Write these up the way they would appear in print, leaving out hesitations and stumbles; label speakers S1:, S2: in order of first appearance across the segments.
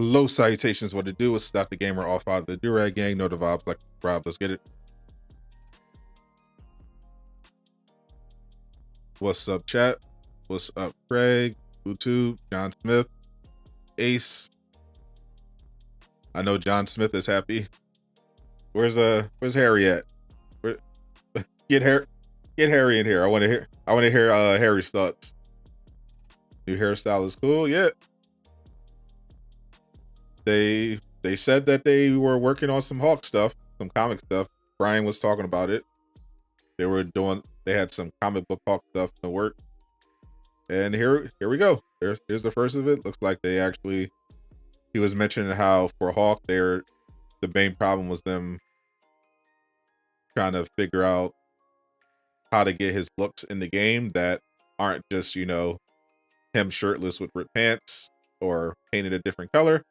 S1: Low salutations, what to do is stop the gamer off out of the Durag gang. Know the vibes like Rob. Let's get it. What's up, chat? What's up, Craig, YouTube, John Smith, Ace? I know John Smith is happy. Where's Harry at? Where, get Harry in here. I want to hear Harry's thoughts. New hairstyle is cool. Yeah. They said that they were working on some Hawk stuff, some comic stuff. Brian was talking about it. They had some comic book Hawk stuff to work. And here we go. Here's the first of it. Looks like he was mentioning how for Hawk the main problem was them trying to figure out how to get his looks in the game that aren't just, him shirtless with ripped pants or painted a different color.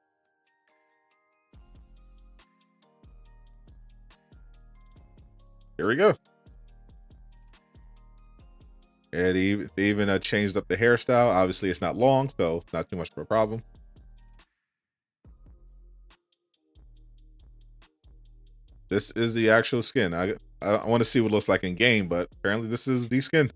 S1: Here we go. And they even changed up the hairstyle. Obviously, it's not long, so not too much of a problem. This is the actual skin. I want to see what it looks like in game, but apparently this is the skin.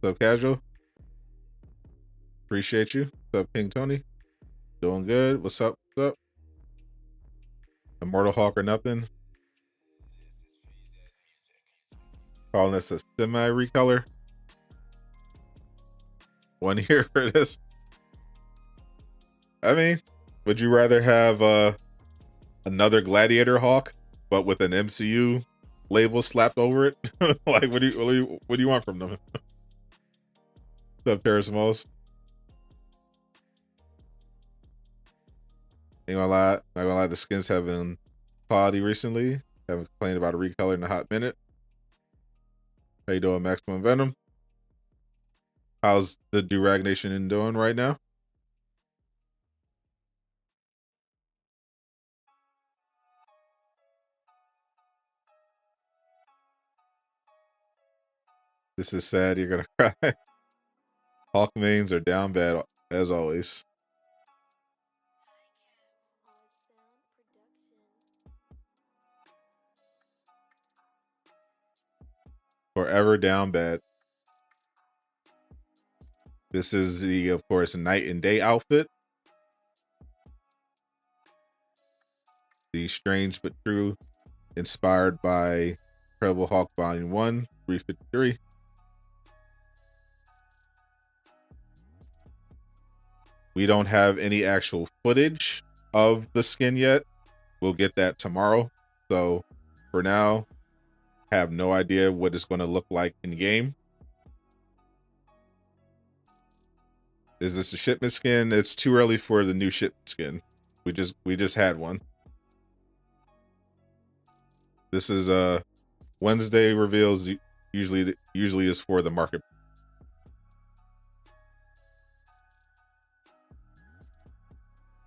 S1: What's up, Casual? Appreciate you. What's up, King Tony? Doing good. What's up? What's up? Immortal Hawk or nothing. Calling this a semi-recolor. 1 year for this. I mean, would you rather have another Gladiator Hawk, but with an MCU label slapped over it? Like, what do you want from them? What's up, Terrasmos? Ain't gonna lie, not gonna lie, the skins have been quality recently. Haven't complained about a recolor in a hot minute. How you doing, Maximum Venom? How's the Durag Nation doing right now? This is sad. You're gonna cry. Hawk mains are down bad as always. Forever down bad. This is the, of course, night and day outfit. The strange but true, inspired by Incredible Hulk Volume 1, 353. We don't have any actual footage of the skin yet. We'll get that tomorrow. So for now, have no idea what it's going to look like in game. Is this a shipment skin? It's too early for the new shipment skin. We just had one. This is Wednesday reveals usually is for the market.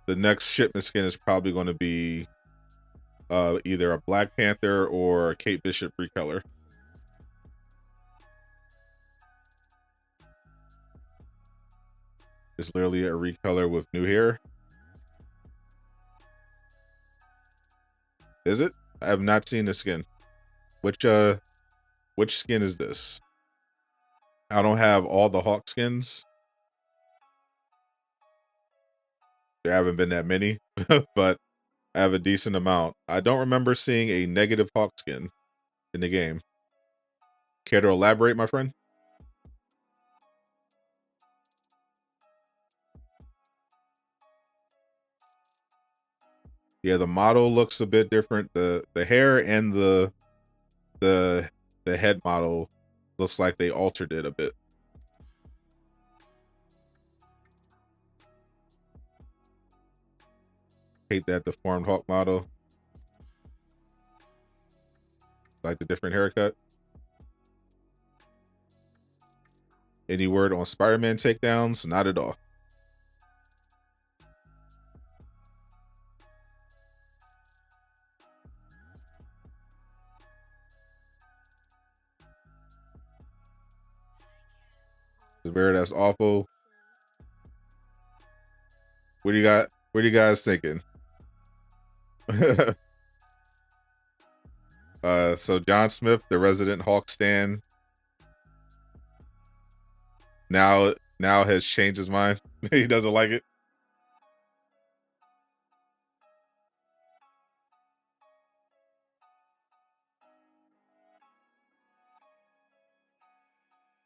S1: The next shipment skin is probably going to be either a Black Panther or a Kate Bishop recolor. It's literally a recolor with new hair. Is it? I have not seen the skin. Which skin is this? I don't have all the Hawk skins. There haven't been that many, but I have a decent amount. I don't remember seeing a negative Hawk skin in the game. Care to elaborate, my friend? Yeah, the model looks a bit different. The hair and the head model looks like they altered it a bit. Hate that deformed Hawk model. Like the different haircut. Any word on Spider-Man takedowns? Not at all. Severe, that's awful. What do you got? What are you guys thinking? So John Smith, the resident Hawk stan, now has changed his mind. He doesn't like it.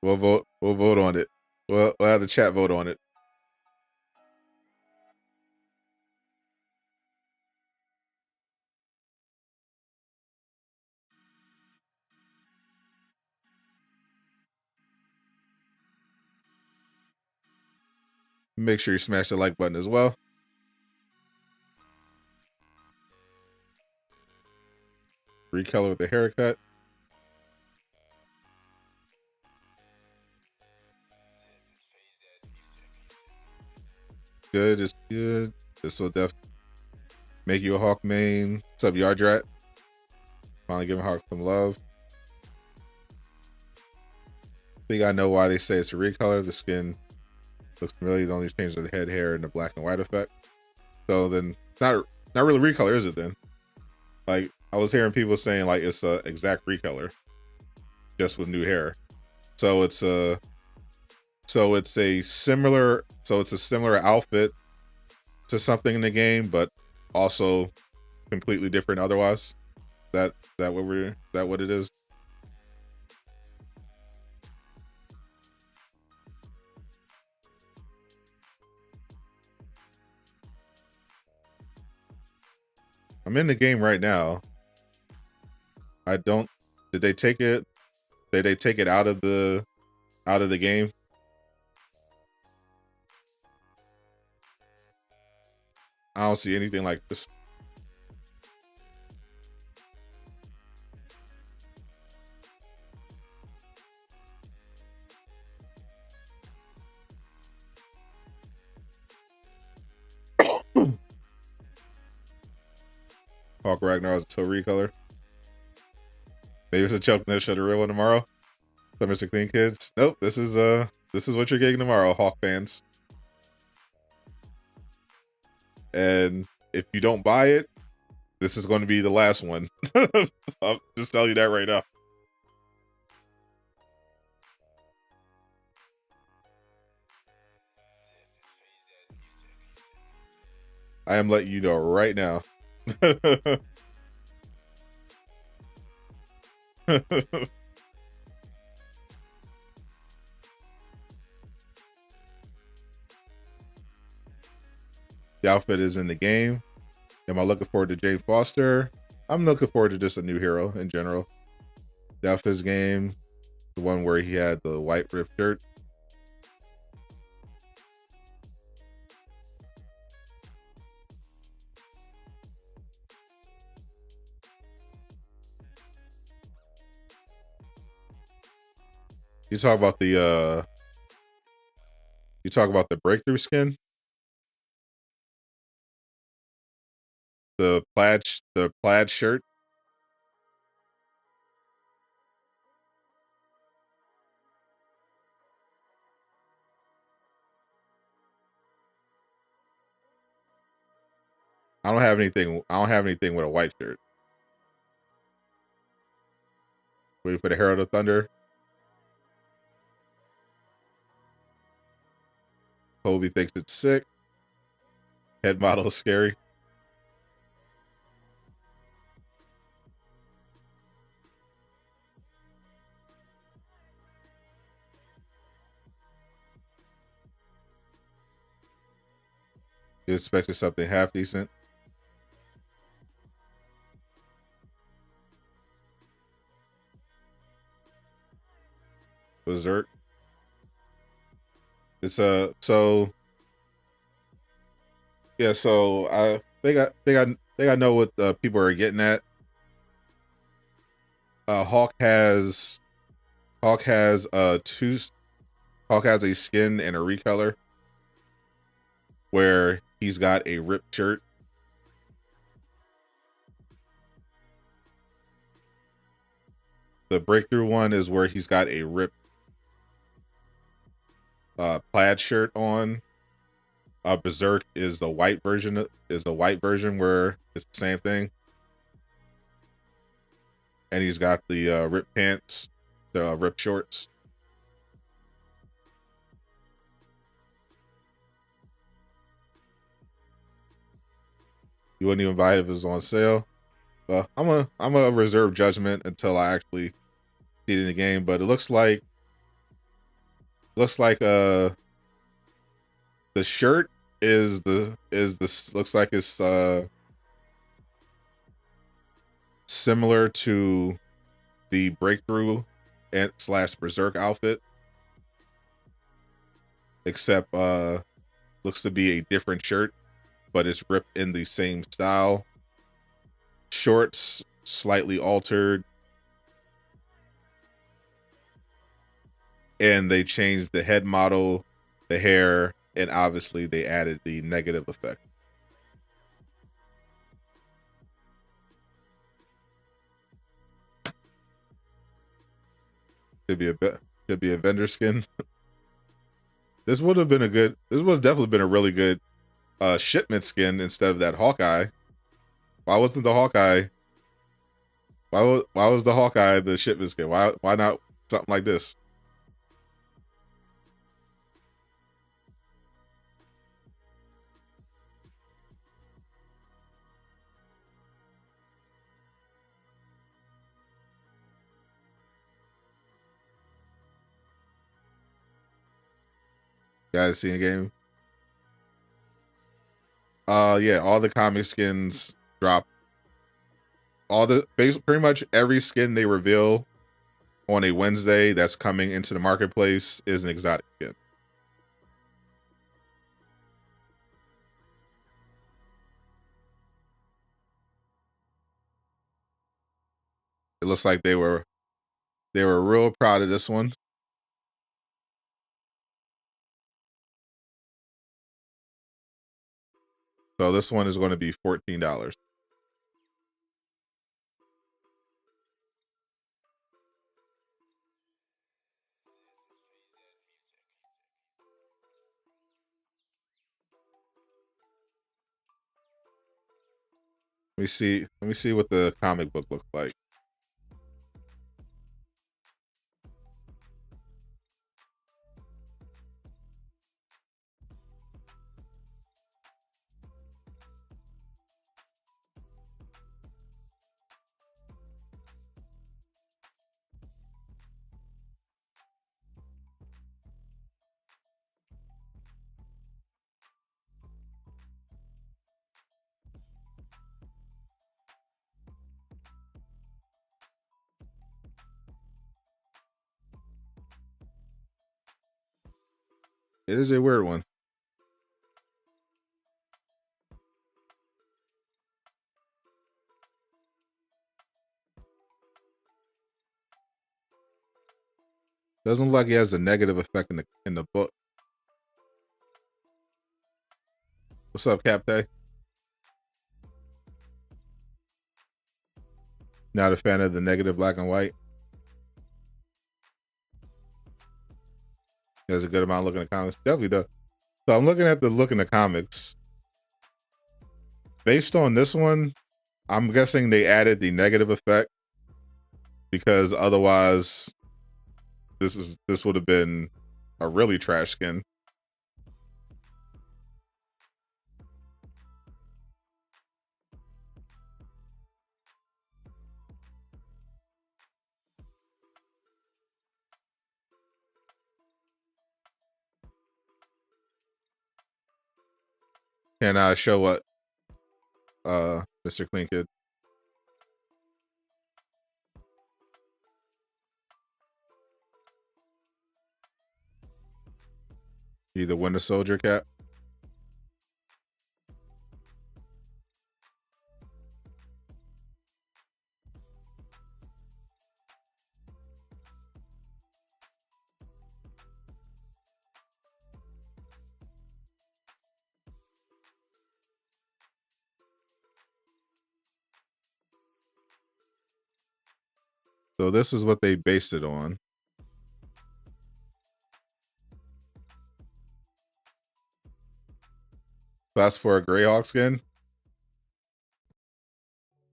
S1: We'll vote. We'll vote on it. We'll have the chat vote on it. Make sure you smash the like button as well. Recolor with the haircut. Good, it's good. This will definitely make you a Hawk main. What's up, Yard Rat? Finally giving Hawk some love. I think I know why they say it's a recolor. The skin looks familiar. The only change of the head hair and the black and white effect. So then, it's not really recolor, is it? Then, like I was hearing people saying like it's a exact recolor, just with new hair. So it's a similar outfit to something in the game, but also completely different otherwise. That what it is? I'm in the game right now. I don't. Did they take it? Did they take it out of the game? I don't see anything like this. Hawk Ragnar is a toe recolor. Maybe it's a choke that should have real one tomorrow. So Mr. Clean Kids. Nope, this is what you're getting tomorrow, Hawk fans. And if you don't buy it, this is going to be the last one. I'll just tell you that right now. I am letting you know right now. The outfit is in the game. Am I looking forward to Jane Foster? I'm looking forward to just a new hero in general. The outfit's game, the one where he had the white ripped shirt. You talk about the breakthrough skin, the plaid shirt. I don't have anything with a white shirt. Waiting for the Herald of Thunder. Kobe thinks it's sick. Head model is scary. You expected something half decent. Berserk. It's so yeah, so I think I know what people are getting at. Hawk has Hawk has Hawk has a skin and a recolor where he's got a ripped shirt. The breakthrough one is where he's got a ripped plaid shirt on. Berserk is the white version. Is the white version where it's the same thing, and he's got the ripped pants, the ripped shorts. You wouldn't even buy it if it was on sale. Well, I'm a reserve judgment until I actually see it in the game. But it looks like the shirt looks like it's similar to the breakthrough and slash berserk outfit, except looks to be a different shirt, but it's ripped in the same style. Shorts slightly altered, and they changed the head model, the hair, and obviously they added the negative effect. Could be a bit, could be a vendor skin. This would have been a good. This would have definitely been a really good shipment skin instead of that Hawkeye. Why wasn't the Hawkeye? Why was the Hawkeye the shipment skin? Why not something like this? You guys seen the game? Yeah, all the comic skins drop. Pretty much every skin they reveal on a Wednesday that's coming into the marketplace is an exotic skin. It looks like they were real proud of this one. So this one is going to be $14. Let me see. Let me see what the comic book looks like. It is a weird one. Doesn't look like he has a negative effect in the book. What's up, Captain? Not a fan of the negative black and white. There's a good amount of looking at comics. Definitely does. So I'm looking at the look in the comics. Based on this one, I'm guessing they added the negative effect because otherwise this would have been a really trash skin. Can I show what Mr. Clean Kid? You the Winter Soldier cap? So this is what they based it on. That's for a Greyhawk skin.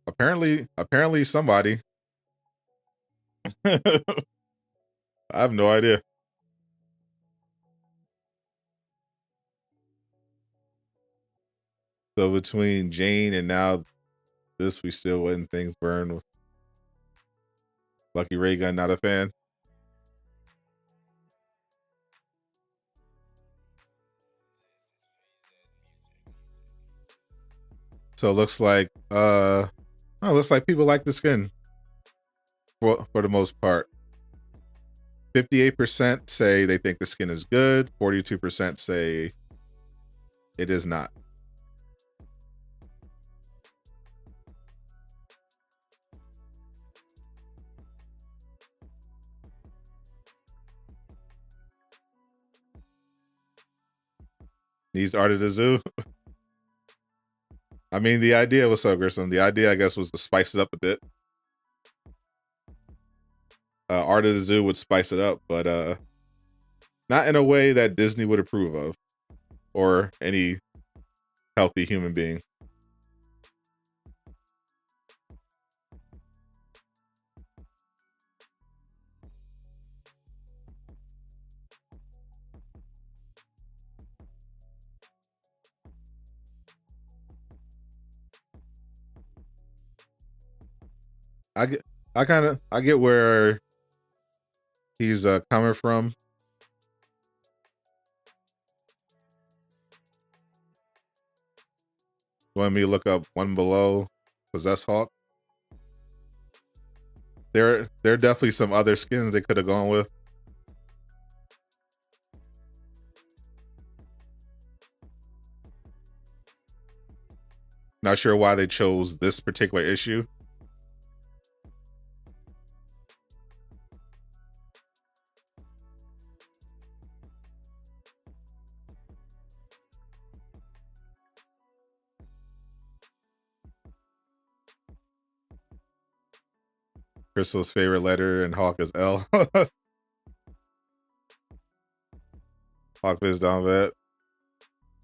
S1: Apparently somebody. I have no idea. So between Jane and now this, we still letting things burn. Lucky Ray Gun, not a fan. So it looks like looks like people like the skin for the most part. 58% say they think the skin is good. 42% say it is not. Needs Art of the Zoo. I mean, the idea was so gruesome. The idea, I guess, was to spice it up a bit. Art of the Zoo would spice it up, but not in a way that Disney would approve of, or any healthy human being. I get where he's coming from. You want me to look up One Below Possess Hawk? There are definitely some other skins they could have gone with. Not sure why they chose this particular issue. Crystal's favorite letter in Hawk is L. Hawk is down bad.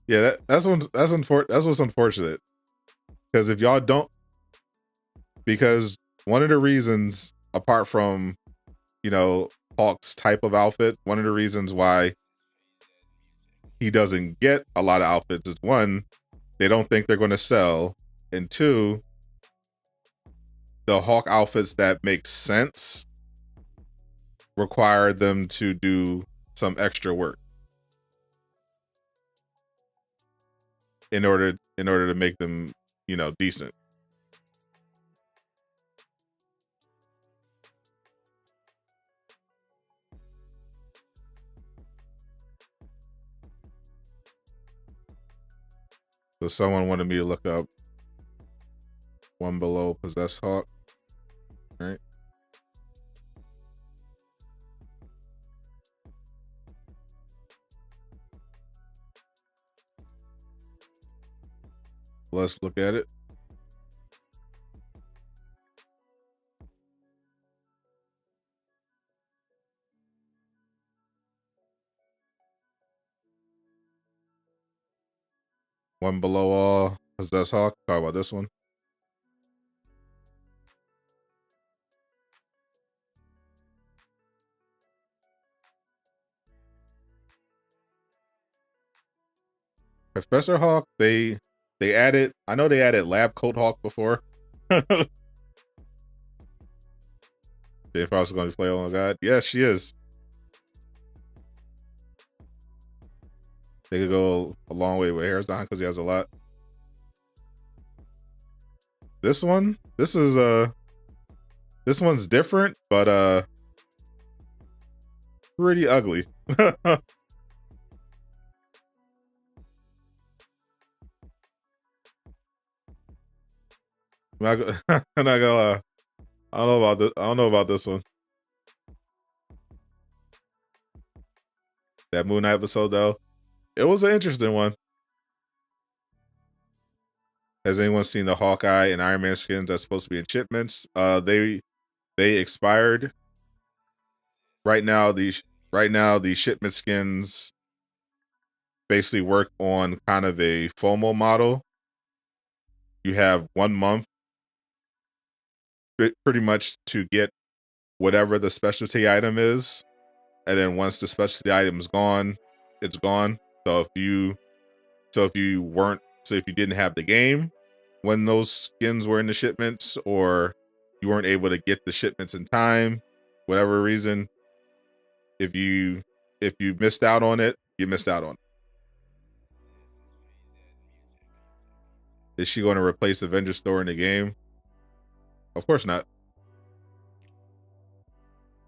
S1: Yeah, that's what's unfortunate. Because if y'all don't, because one of the reasons, apart from Hawk's type of outfit, one of the reasons why he doesn't get a lot of outfits is, one, they don't think they're going to sell, and two, the Hawk outfits that make sense require them to do some extra work in order to make them decent. So someone wanted me to look up One Below Possess Hawk. All right. Let's look at it. One Below All Possess Hawk. Talk about this one. Professor Hawk, they added, I know they added Lab Coat Hawk before. If I was going to play, oh my god. Yes, she is. They could go a long way with hair's down because he has a lot. This one, this one's different, but pretty ugly. I'm not gonna I don't know about this. I don't know about this one. That Moon Knight episode though, it was an interesting one. Has anyone seen the Hawkeye and Iron Man skins that's supposed to be in shipments? They expired. Right now the shipment skins basically work on kind of a FOMO model. You have 1 month pretty much to get whatever the specialty item is, and then once the specialty item is gone, it's gone. So if you if you didn't have the game when those skins were in the shipments, or you weren't able to get the shipments in time, whatever reason, if you missed out on it, you missed out on it. Is she going to replace Avengers store in the game? Of course not.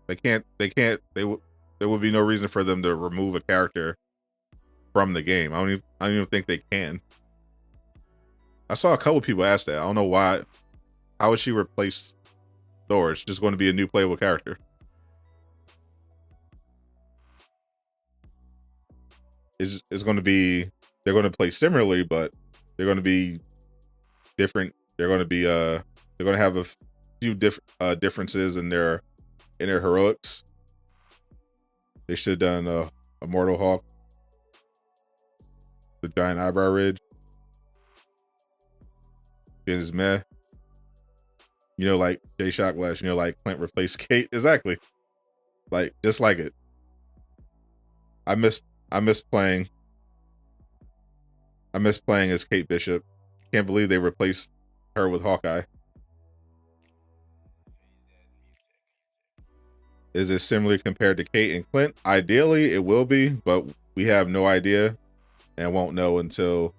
S1: They can't. There would be no reason for them to remove a character from the game. I don't even think they can. I saw a couple people ask that. I don't know why. How would she replace Thor? It's just going to be a new playable character. It's going to be, they're going to play similarly, but they're going to be different. They're going to have a few differences in their heroics. They should have done a Immortal Hulk, the giant eyebrow ridge. Is meh. You know, like Jay Shocklash, you know, like Clint replaced Kate. Exactly. Like, just like it. I miss playing as Kate Bishop. Can't believe they replaced her with Hawkeye. Is it similar compared to Kate and Clint? Ideally, it will be, but we have no idea and won't know until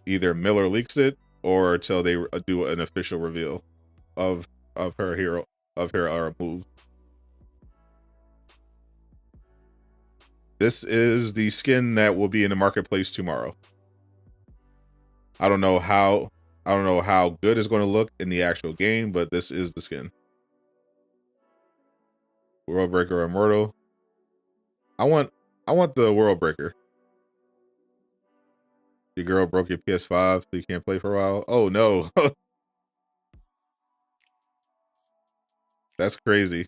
S1: either Miller leaks it or until they do an official reveal of her move. This is the skin that will be in the marketplace tomorrow. I don't know how good it's going to look in the actual game, but this is the skin. World Breaker Immortal. I want the World Breaker. Your girl broke your PS5 so you can't play for a while. Oh no. That's crazy.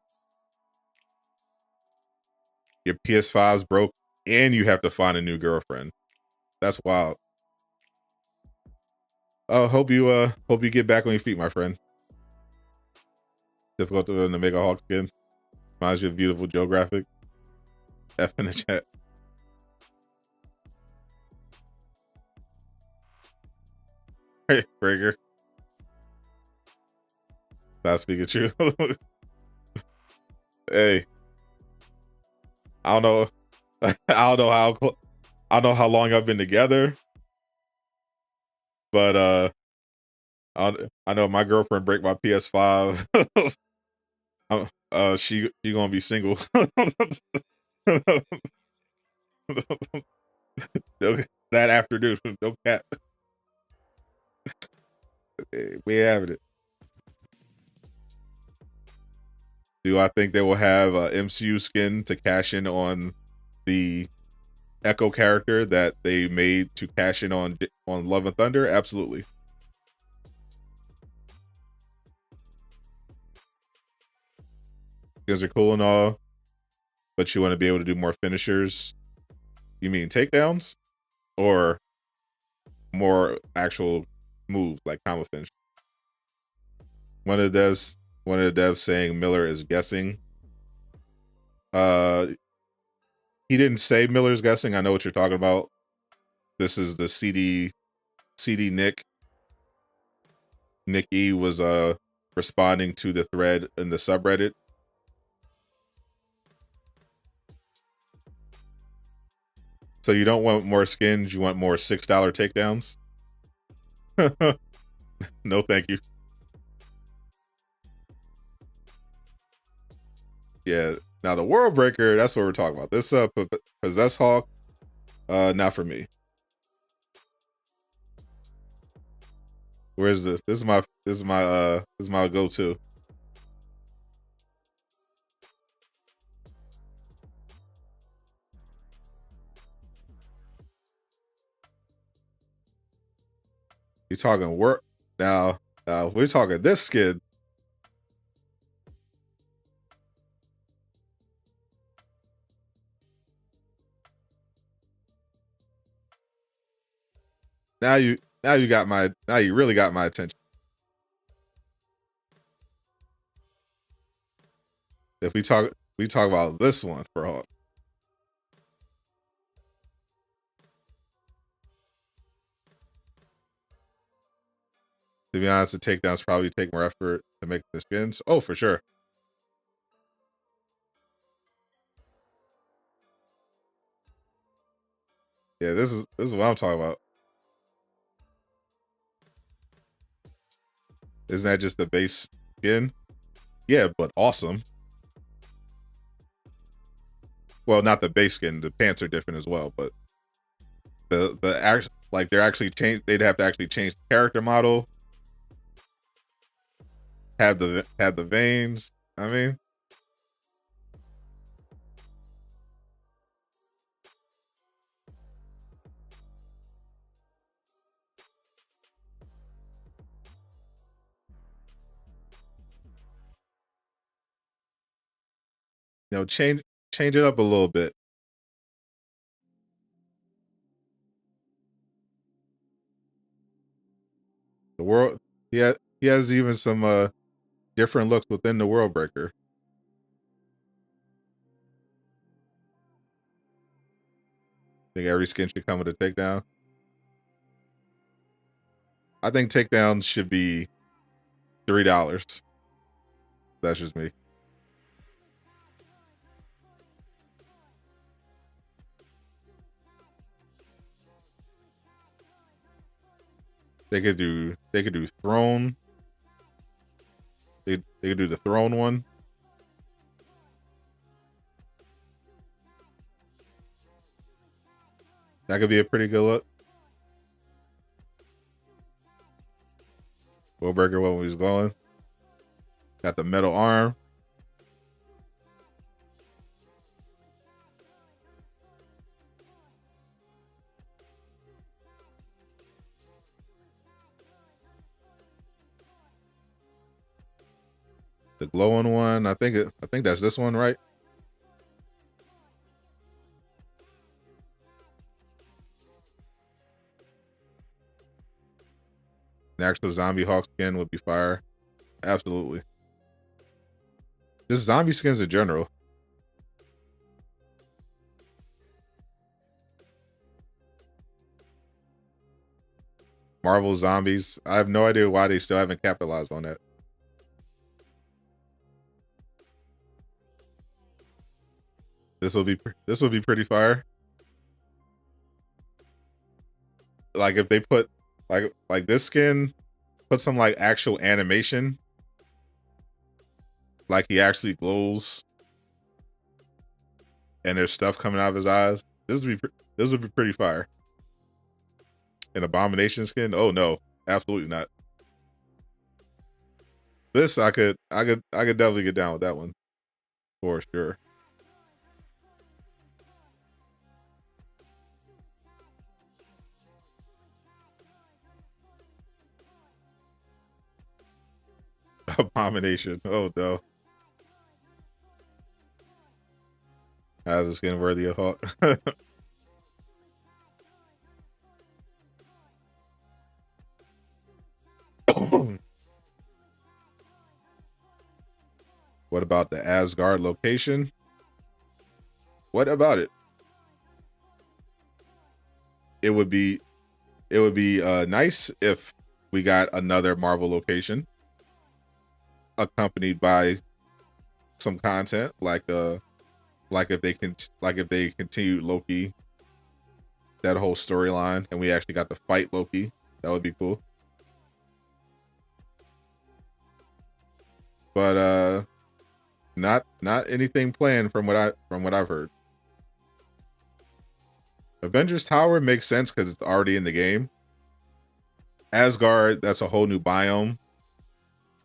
S1: Your PS5's broke and you have to find a new girlfriend. That's wild. Hope you get back on your feet, my friend. Difficult to make a Hawk skin. Reminds you of beautiful Joe graphic. F in the chat. Hey, Breaker. Not speaking true. Hey. I don't know. I don't know how long I've been together. But I know my girlfriend break my PS5. She gonna be single. That afternoon, no cat. We having it. Do I think they will have a MCU skin to cash in on the Echo character that they made to cash in on Love and Thunder? Absolutely. Because they're cool and all, but you want to be able to do more finishers. You mean takedowns or more actual moves like combo finish? One of the devs saying Miller is guessing. He didn't say Miller's guessing. I know what you're talking about. This is the CD Nick. Nick E was responding to the thread in the subreddit. So you don't want more skins, you want more $6 takedowns? No, thank you. Yeah. Now the World Breaker, that's what we're talking about. This Possess Hawk, not for me. Where is this? This is my go-to. You talking work now? If we're talking this skin. now you got my now you really got my attention. If we talk about this one for Hulk. To be honest, the takedowns probably take more effort to make the skins. Oh, for sure. Yeah, this is what I'm talking about. Isn't that just the base skin? Yeah, but awesome. Well, not the base skin. The pants are different as well, but the act like they're actually change. They'd have to actually change the character model. Have the veins. I mean, change it up a little bit. The world. He has even some different looks within the World Breaker. Think every skin should come with a takedown. I think takedowns should be $3. That's just me. They could do throne. They could do the throne one. That could be a pretty good look. Will Breaker when he's going. Got the metal arm. The glowing one. I think that's this one, right? The actual zombie Hawk skin would be fire. Absolutely. Just zombie skins in general. Marvel zombies. I have no idea why they still haven't capitalized on that. This will be pretty fire. Like if they put like this skin, put some like actual animation, like he actually glows, and there's stuff coming out of his eyes. This would be pretty fire. An abomination skin? Oh no, absolutely not. This I could definitely get down with that one for sure. Abomination. Oh no. How's the skin worthy of Hawk? What about the Asgard location? What about it? It would be nice if we got another Marvel location accompanied by some content like if they continued Loki, that whole storyline, and we actually got to fight Loki. That would be cool. But not anything planned from what I've heard. Avengers Tower makes sense because it's already in the game. Asgard, that's a whole new biome,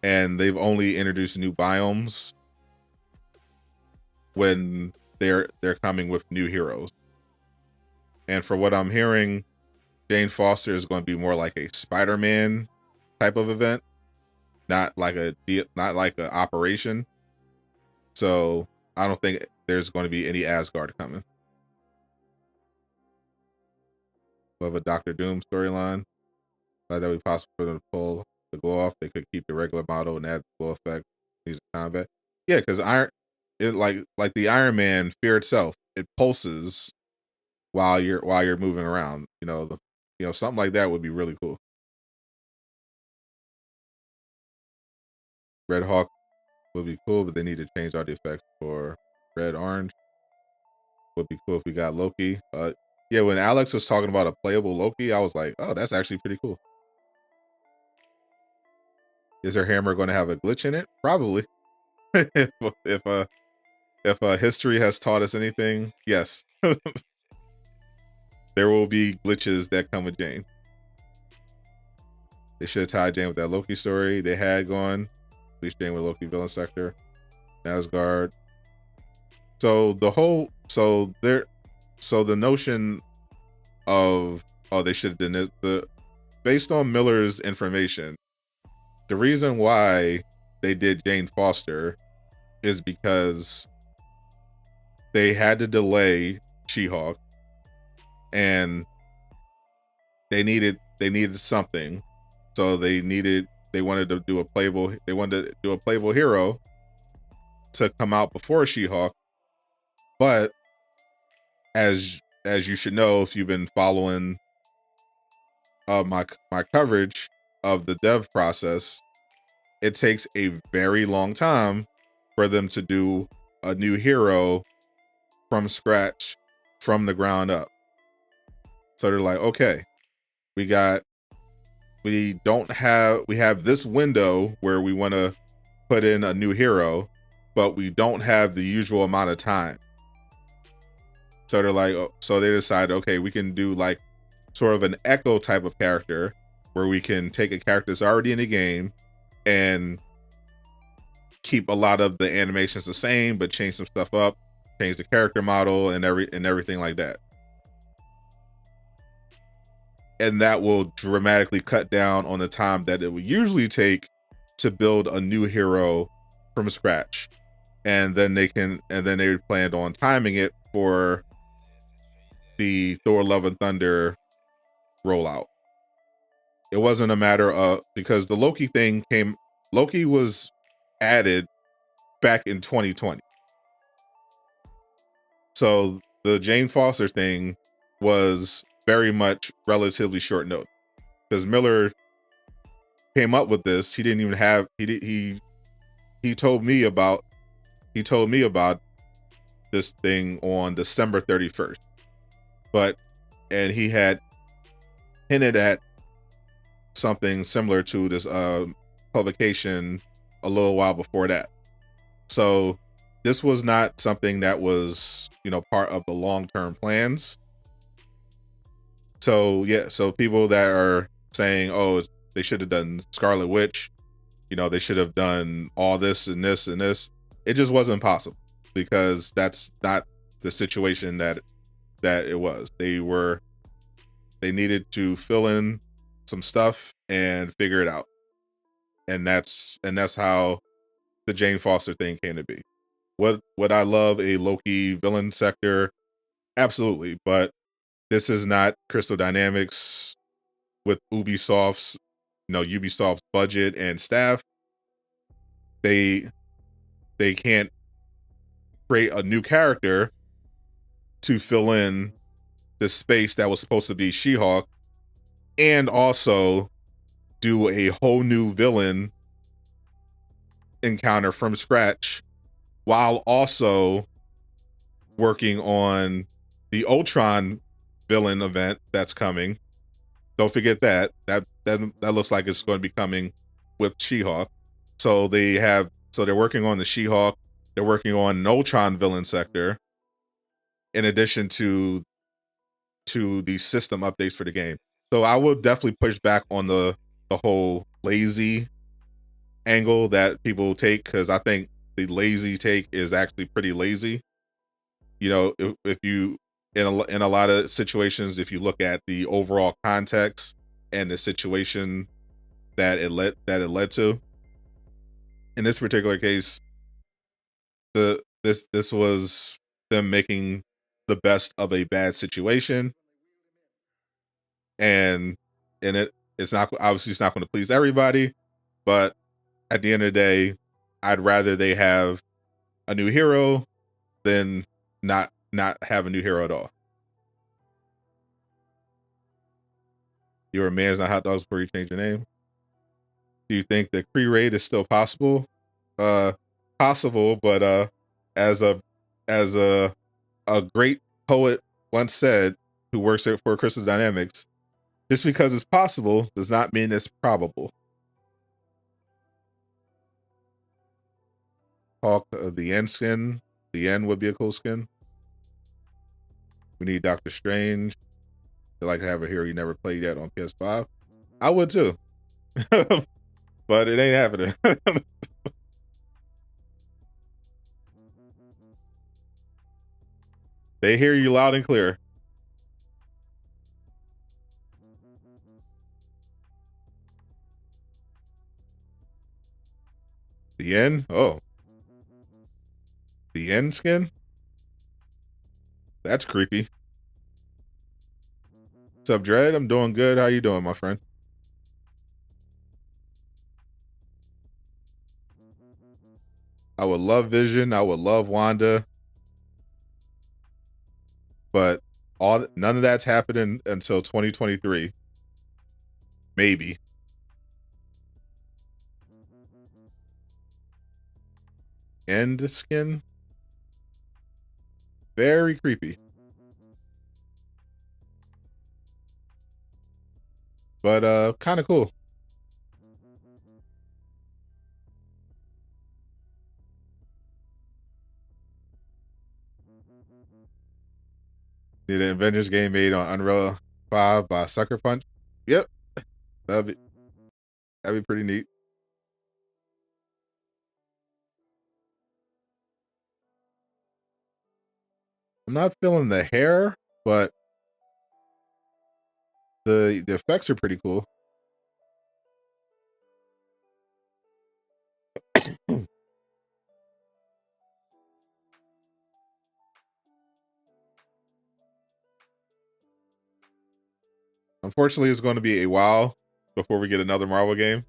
S1: and they've only introduced new biomes when they're coming with new heroes. And for what I'm hearing, Jane Foster is going to be more like a Spider-Man type of event, not like a operation. So I don't think there's going to be any Asgard coming. of a Doctor Doom storyline. That would be possible for them to pull the glow off. They could keep the regular model and add the glow effect. Use combat. Yeah, because like the Iron Man fear itself, it pulses while you're moving around. Something like that would be really cool. Red Hawk would be cool, but they need to change all the effects for Red Orange. Would be cool if we got Loki. Yeah, when Alex was talking about a playable Loki, I was like, oh, that's actually pretty cool. Is her hammer going to have a glitch in it? Probably. if history has taught us anything, yes. There will be glitches that come with Jane. They should have tied Jane with that Loki story they had going. At least Jane with Loki villain sector. Asgard. So the notion of they should have done it. Based on Miller's information, the reason why they did Jane Foster is because they had to delay She-Hulk, and they needed something, so they wanted to do a playable hero to come out before She-Hulk. But as you should know if you've been following my coverage of the dev process, it takes a very long time for them to do a new hero from scratch, from the ground up. So they're like, okay, we have this window where we want to put in a new hero, but we don't have the usual amount of time. So they're like, so they decide, okay, we can do like sort of an Echo type of character where we can take a character that's already in the game and keep a lot of the animations the same, but change some stuff up, change the character model and everything like that. And that will dramatically cut down on the time that it would usually take to build a new hero from scratch. And then they planned on timing it for the Thor Love and Thunder rollout. It wasn't a matter of, because the Loki was added back in 2020. So the Jane Foster thing was very much relatively short notice, because Miller came up with this. He didn't even have, he told me about this thing on December 31st. And he had hinted at something similar to this publication a little while before that. So this was not something that was, part of the long-term plans. So yeah, so people that are saying, oh, they should have done Scarlet Witch, they should have done all this and this and this. It just wasn't possible, because that's not the situation that it was. They needed to fill in some stuff and figure it out. And that's how the Jane Foster thing came to be. Would I love a Loki villain sector? Absolutely, but this is not Crystal Dynamics with Ubisoft's budget and staff. They can't create a new character to fill in the space that was supposed to be She-Hulk, and also do a whole new villain encounter from scratch, while also working on the Ultron villain event that's coming. Don't forget that looks like it's going to be coming with She-Hulk. So they're working on the She-Hulk. They're working on an Ultron villain sector, in addition to the system updates for the game. So I would definitely push back on the whole lazy angle that people take, because I think the lazy take is actually pretty lazy. If you, in a lot of situations, if you look at the overall context and the situation that it led to, in this particular case, this was them making the best of a bad situation. and it's not obviously it's not going to please everybody, but at the end of the day, I'd rather they have a new hero than not have a new hero at all. You were man's not hot dogs before you change your name. Do you think the Kree raid is still possible? Possible, but as a as a great poet once said, who works for Crystal Dynamics, just because it's possible does not mean it's probable. Hawk, the Yen skin. The Yen would be a cool skin. We need Doctor Strange. I'd like to have a hero you never played yet on PS5. I would too. But it ain't happening. They hear you loud and clear. The Yen? Oh. The Yen skin? That's creepy. What's up, Dread? I'm doing good. How you doing, my friend? I would love Vision. I would love Wanda. But none of that's happening until 2023. Maybe. End skin? Very creepy. But kind of cool. Need an Avengers game made on Unreal 5 by Sucker Punch. Yep. That'd be pretty neat. I'm not feeling the hair, but the effects are pretty cool. Unfortunately, it's going to be a while before we get another Marvel game.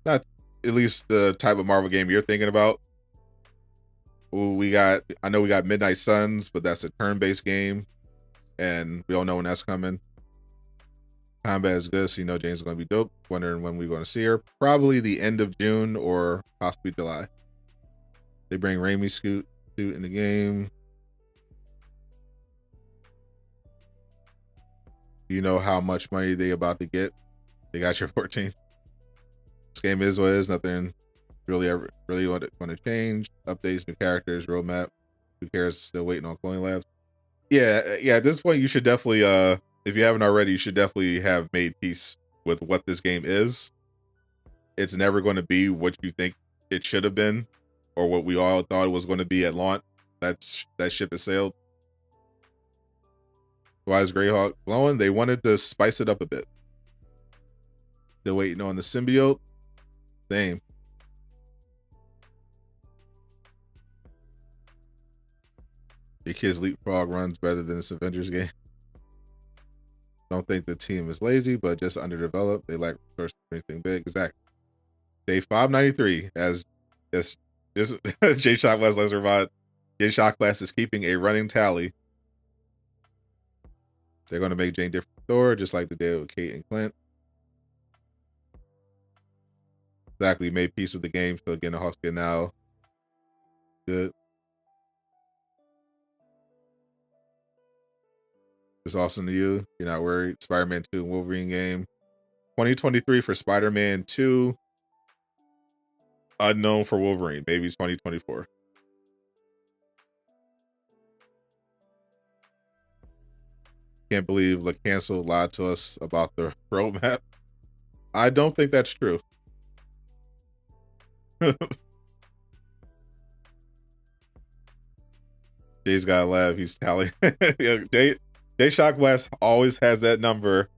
S1: Not at least the type of Marvel game you're thinking about. I know we got Midnight Suns, but that's a turn-based game, and we don't know when that's coming. Combat is good, so you know Jane's going to be dope. Wondering when we're going to see her. Probably the end of June or possibly July. They bring Raimi's suit in the game. You know how much money they about to get. They got your 14. This game is what it is. Nothing really want to change. Updates, new characters, roadmap. Who cares? Still waiting on Cloning Labs. Yeah. At this point, you should definitely, if you haven't already, you should definitely have made peace with what this game is. It's never going to be what you think it should have been, or what we all thought it was going to be at launch. That ship has sailed. Why is Greyhawk glowing? They wanted to spice it up a bit. They're waiting on the symbiote. Same. Your kids leapfrog runs better than this Avengers game. Don't think the team is lazy, but just underdeveloped. They lack resources for anything big. Exactly. Day 593, as J Shock West likes to remind, J Shock Class is keeping a running tally. They're going to make Jane different from Thor, just like they did with Kate and Clint. Exactly, made peace with the game, so getting a Hawk skin now. Good. It's awesome to you. You're not worried. Spider-Man 2 and Wolverine game. 2023 for Spider-Man 2. Unknown for Wolverine. Maybe 2024. Can't believe LaCancel lied to us about the roadmap. I don't think that's true. Jay's got a laugh. He's tallying. Jay Shock Blast always has that number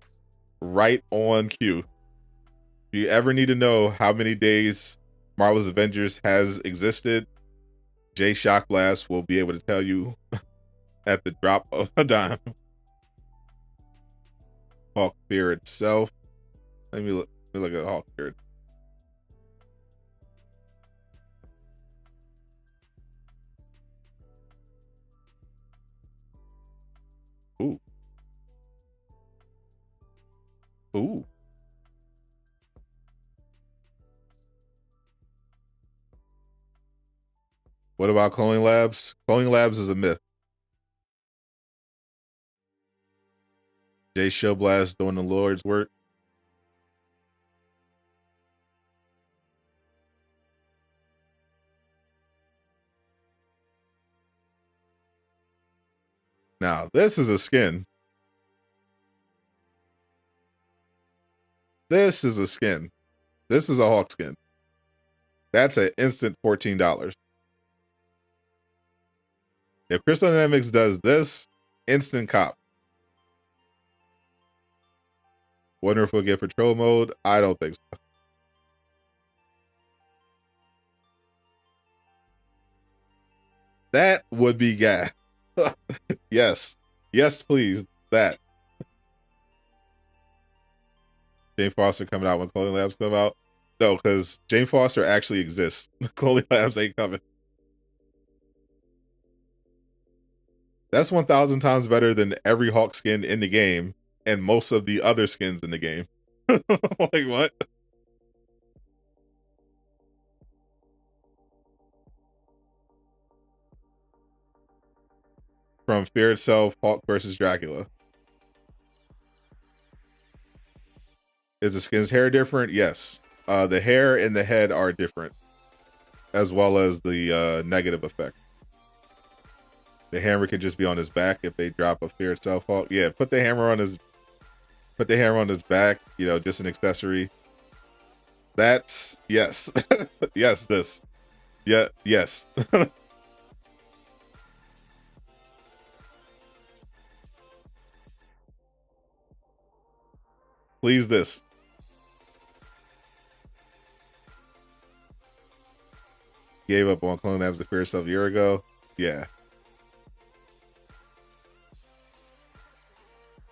S1: right on cue. If you ever need to know how many days Marvel's Avengers has existed, Jay Shock Blast will be able to tell you at the drop of a dime. Hawk Fear itself. Let me look at Hawk Fear. Ooh. Ooh. What about Cloning Labs? Cloning Labs is a myth. Jay Showblast doing the Lord's work. Now, this is a skin. This is a skin. This is a Hawk skin. That's an instant $14. If Crystal Dynamics does this, instant cop. Wonder if we'll get patrol mode. I don't think so. That would be gas. Yes. Yes, please. That. Jane Foster coming out when Cloning Labs come out? No, because Jane Foster actually exists. Cloning Labs ain't coming. That's 1,000 times better than every Hawk skin in the game and most of the other skins in the game. Like, what? From Fear itself, Hawk versus Dracula. Is the skin's hair different? Yes. The hair and the head are different, as well as the negative effect. The hammer could just be on his back if they drop a Fear itself Hawk. Yeah, put the hammer on his back, you know, just an accessory. That's yes. Yes, this. Yeah, yes. Please this. Gave up on Clone Labs the Fear itself a year ago. Yeah.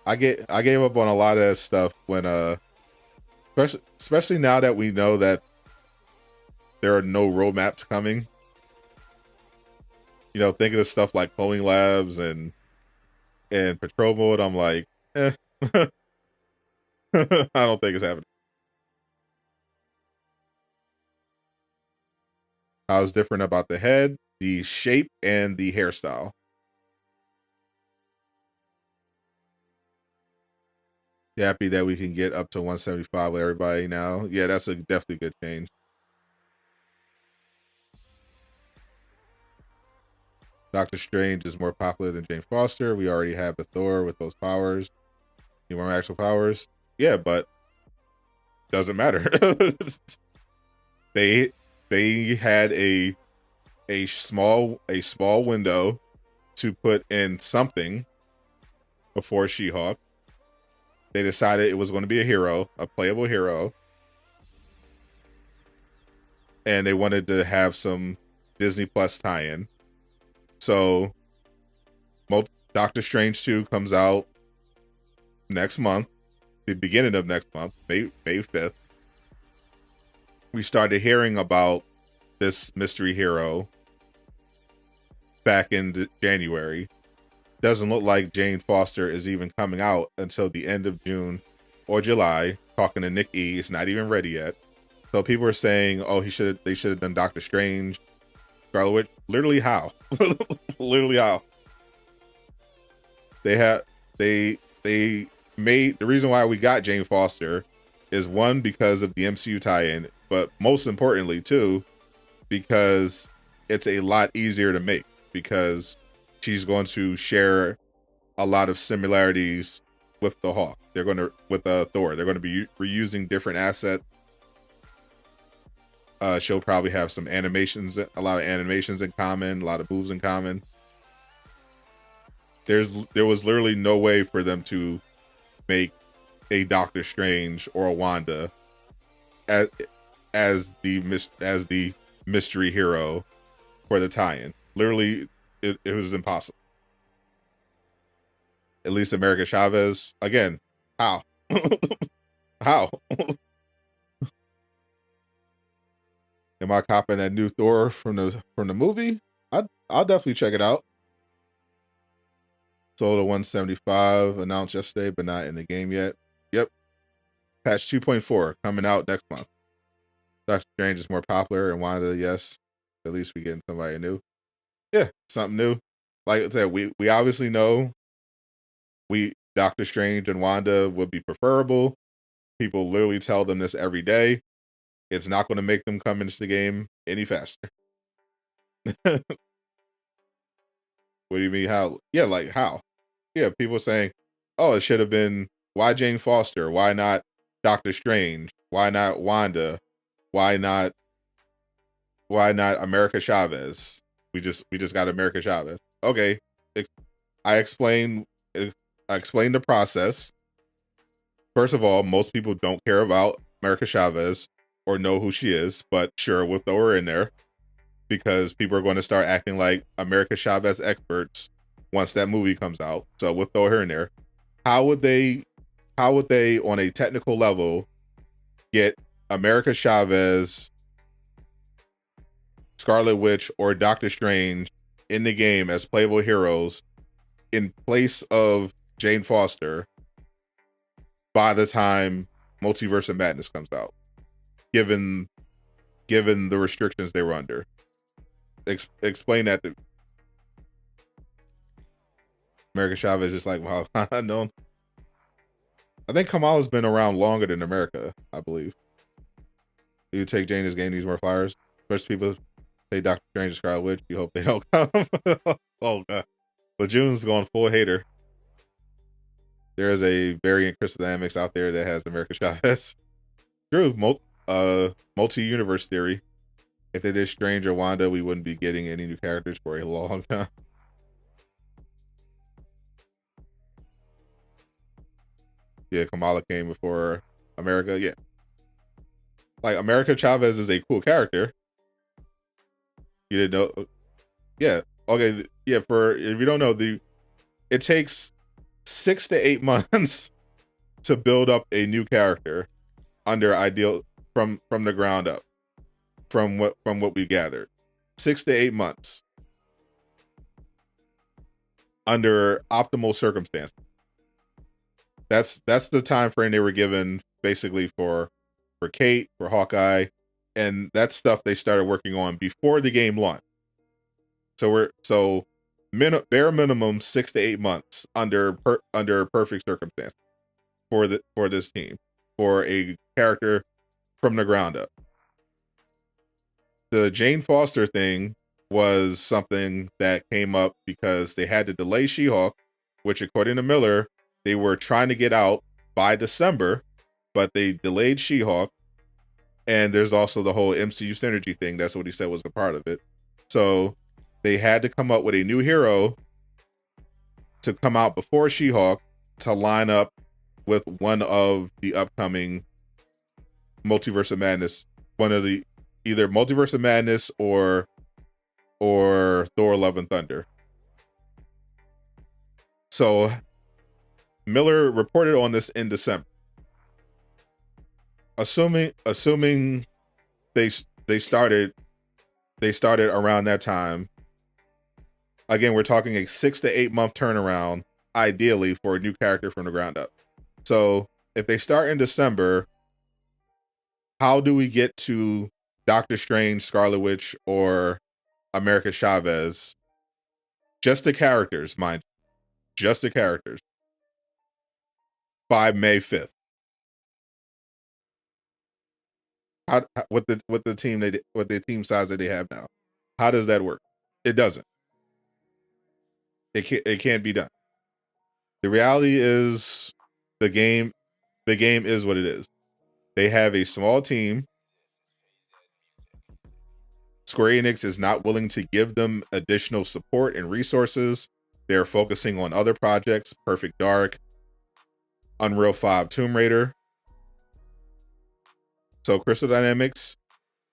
S1: I gave up on a lot of that stuff when especially now that we know that there are no roadmaps coming. You know, thinking of stuff like Cloning Labs and Patrol Mode, I'm like, I don't think it's happening. I was different about the head, the shape, and the hairstyle. Happy that we can get up to 175 with everybody now. Yeah, that's a definitely good change. Doctor Strange is more popular than Jane Foster. We already have the Thor with those powers. Need more actual powers. Yeah, but doesn't matter. they had a small window to put in something before She-Hulk. They decided it was going to be a hero, a playable hero. And they wanted to have some Disney Plus tie-in. So Doctor Strange 2 comes out next month, the beginning of next month, May 5th. We started hearing about this mystery hero back in January. Doesn't look like Jane Foster is even coming out until the end of June or July. Talking to Nick E, it's not even ready yet. So people are saying, "Oh, they should have done Doctor Strange, Scarlet Witch." Literally how? Literally how? They made the reason why we got Jane Foster is one because of the MCU tie-in, but most importantly too, because it's a lot easier to make because she's going to share a lot of similarities with the Hawk. They're going to with Thor. They're going to be reusing different assets. She'll probably have some animations, a lot of animations in common, a lot of moves in common. There was literally no way for them to make a Doctor Strange or a Wanda as the mystery hero for the tie-in. Literally, it was impossible. at least America Chavez. Again, how? How? Am I copping that new Thor from the movie? I'll definitely check it out. Sold a 175 announced yesterday, but not in the game yet. Yep. Patch 2.4 coming out next month. Doctor Strange is more popular, and Wanda, yes. At least we getting somebody new. Yeah, something new. Like I said, we obviously know Doctor Strange and Wanda would be preferable. People literally tell them this every day. It's not going to make them come into the game any faster. What do you mean how? Yeah, like how? Yeah, people saying, oh, it should have been, why Jane Foster? Why not Doctor Strange? Why not Wanda? Why not America Chavez? We just got America Chavez. Okay. I explained the process. First of all, most people don't care about America Chavez or know who she is, but sure, we'll throw her in there because people are going to start acting like America Chavez experts once that movie comes out. So we'll throw her in there. How would they on a technical level get America Chavez, Scarlet Witch, or Doctor Strange in the game as playable heroes in place of Jane Foster by the time Multiverse of Madness comes out, given the restrictions they were under? Explain that to America Chavez. Just like, wow, no. I think Kamala's been around longer than America, I believe. You take Jane as game needs more flyers. First people say Doctor Strange and Scarlet Witch. You hope they don't come. Oh god. But June's going full hater. There is a variant Crystal Dynamics out there that has America Chavez. True, multi-universe theory. If they did Strange or Wanda, we wouldn't be getting any new characters for a long time. Yeah, Kamala came before America. Yeah. Like, America Chavez is a cool character. You didn't know? Yeah. Okay. Yeah. For if you don't know, it takes 6 to 8 months to build up a new character under ideal from the ground up. From what we gathered, 6 to 8 months under optimal circumstances. That's the time frame they were given basically for Kate, for Hawkeye, and that stuff they started working on before the game launched. So bare minimum 6 to 8 months under perfect circumstances for this team, for a character from the ground up. The Jane Foster thing was something that came up because they had to delay She-Hulk, which according to Miller, they were trying to get out by December, but they delayed She-Hulk. And there's also the whole MCU synergy thing. That's what he said was a part of it. So they had to come up with a new hero to come out before She-Hulk to line up with one of the upcoming Multiverse of Madness, one of the either Multiverse of Madness or Thor Love and Thunder. So Miller reported on this in December. Assuming they started around that time. Again, we're talking a 6 to 8 month turnaround, ideally, for a new character from the ground up. So if they start in December, how do we get to Doctor Strange, Scarlet Witch, or America Chavez? Just the characters, mind you. Just the characters. By May 5th. How with the team size that they have now, how does that work? It doesn't. It can't be done. The reality is the game is what it is. They have a small team. Square Enix is not willing to give them additional support and resources. They're focusing on other projects, Perfect Dark, Unreal 5 Tomb Raider. So Crystal Dynamics,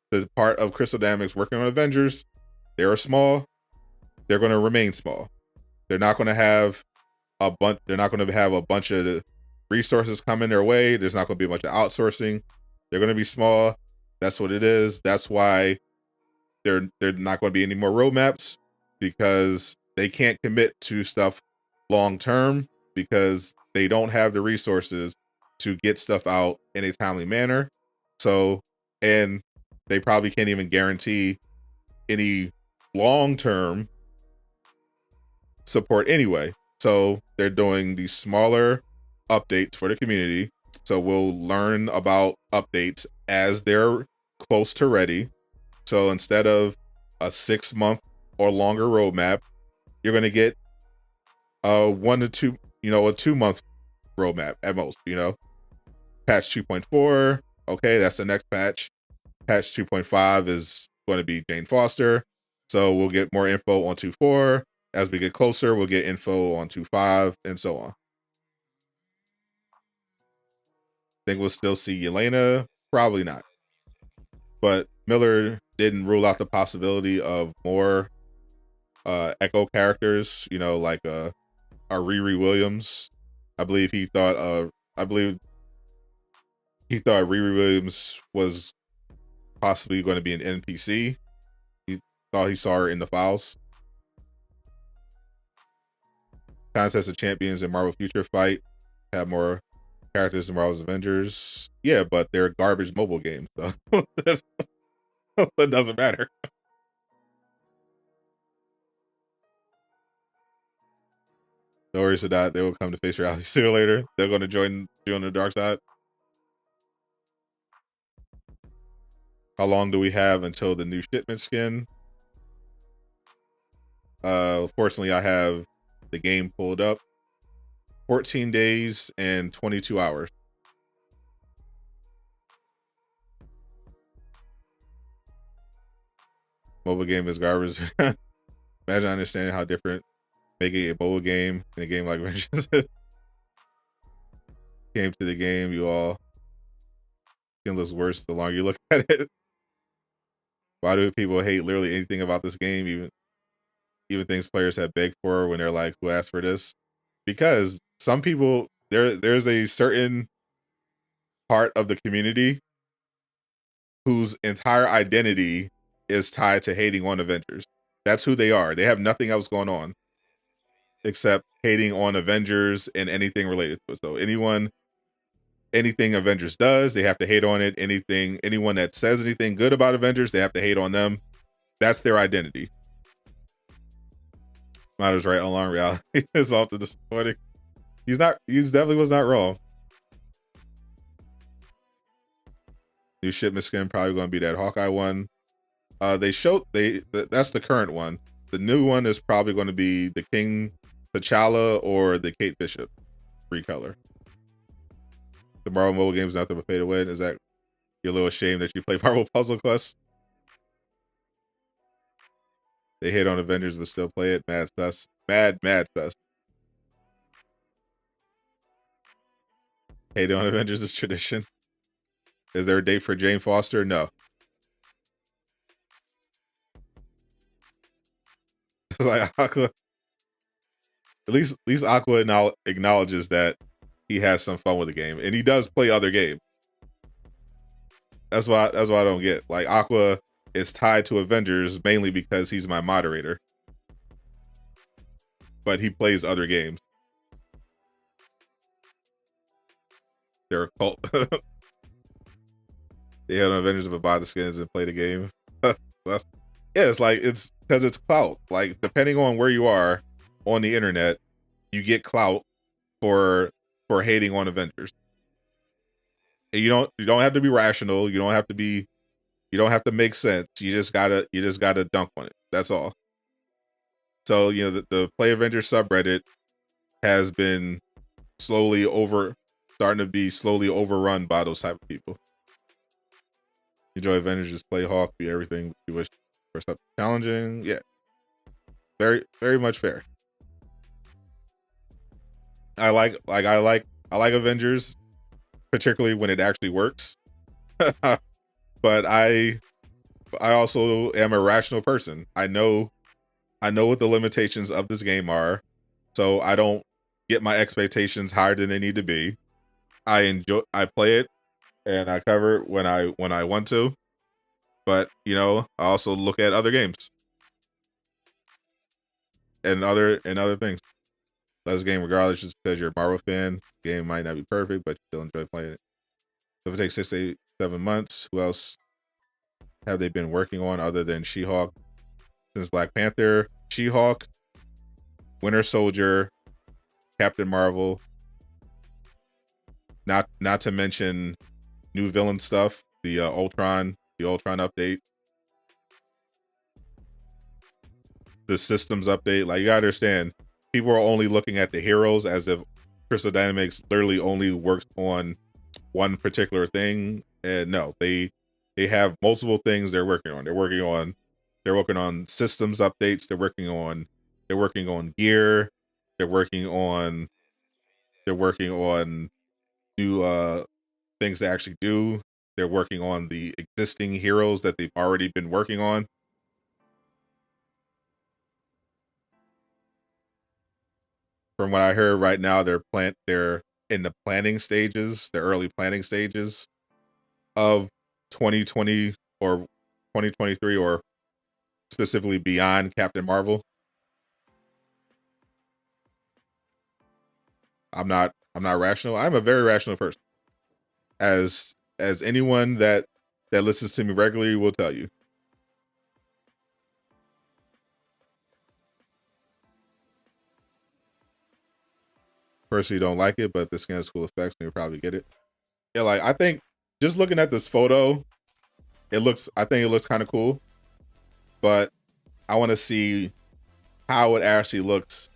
S1: the part of Crystal Dynamics working on Avengers, they're small. They're going to remain small. They're not going to have They're not going to have a bunch of resources coming their way. There's not going to be a bunch of outsourcing. They're going to be small. That's what it is. That's why they're not going to be any more roadmaps, because they can't commit to stuff long term because they don't have the resources to get stuff out in a timely manner. So, and they probably can't even guarantee any long term support anyway. So they're doing these smaller updates for the community. So we'll learn about updates as they're close to ready. So instead of a 6-month or longer roadmap, you're going to get a 1 to 2, a 2-month roadmap at most, Patch 2.4, okay, that's the next patch. Patch 2.5 is going to be Jane Foster. So we'll get more info on 2.4. As we get closer, we'll get info on 2.5 and so on. Think we'll still see Yelena? Probably not. But Miller didn't rule out the possibility of more Echo characters, like a Riri Williams. I believe he thought Riri Williams was possibly going to be an NPC. He thought he saw her in the files. Contest of Champions and Marvel Future Fight have more characters than Marvel's Avengers. Yeah, but they're garbage mobile games, so it doesn't matter. No worries about that. They will come to face reality sooner or later. They're going to join the dark side. How long do we have until the new shipment skin? Fortunately, I have the game pulled up. 14 days and 22 hours. Mobile game is garbage. Imagine understanding how different making a mobile game in a game like Avengers is. Came to the game, you all it looks worse the longer you look at it. Why do people hate literally anything about this game, even things players have begged for when they're like, who asked for this? Because some people, there's a certain part of the community whose entire identity is tied to hating on Avengers. That's who they are. They have nothing else going on except hating on Avengers and anything related to it. So anything Avengers does, they have to hate on it. Anyone that says anything good about Avengers, they have to hate on them. That's their identity. Matters right along reality is often disappointing. He definitely was not wrong. New shipment skin probably going to be that Hawkeye one. That's the current one. The new one is probably going to be the King T'Challa or the Kate Bishop recolor. The Marvel mobile game is nothing but pay to win. Is that you're a little ashamed that you play Marvel Puzzle Quest? They hate on Avengers but still play it. Mad sus. Mad sus. Hate on Avengers is tradition. Is there a date for Jane Foster? No. It's like Aqua. At least Aqua acknowledges that he has some fun with the game, and he does play other games. That's why I don't get. Like, Aqua is tied to Avengers mainly because he's my moderator, but he plays other games. They're a cult. They had on Avengers but buy the skins and play the game. It's because it's clout. Like, depending on where you are on the internet, you get clout for hating on Avengers. And you don't have to be rational. You don't have to make sense. You just gotta dunk on it. That's all. So, the Play Avengers subreddit has been starting to be slowly overrun by those type of people. Enjoy Avengers, just play Hawk, be everything you wish for something challenging. Yeah. Very, very much fair. I like Avengers, particularly when it actually works. But I also am a rational person. I know what the limitations of this game are, so I don't get my expectations higher than they need to be. I play it and I cover it when I want to. But, you know, I also look at other games and other things. Let's game regardless, just because you're a Marvel fan. The game might not be perfect, but you still enjoy playing it. So if it takes 6 to 7 months, who else have they been working on other than She-Hulk? Since Black Panther, She-Hulk, Winter Soldier, Captain Marvel. Not to mention new villain stuff, the Ultron update, the systems update. Like, you gotta understand, people are only looking at the heroes as if Crystal Dynamics literally only works on one particular thing. And no, they have multiple things they're working on. They're working on systems updates. They're working on gear. They're working on new things to actually do. They're working on the existing heroes that they've already been working on. From what I heard right now, they're in the planning stages, the early planning stages of 2020 or 2023, or specifically beyond Captain Marvel. I'm not rational. I'm a very rational person. As anyone that listens to me regularly will tell you. Personally don't like it, but if the skin has cool effects, then you'll probably get it. Yeah, like, I think just looking at this photo, I think it looks kind of cool. But I want to see how it actually looks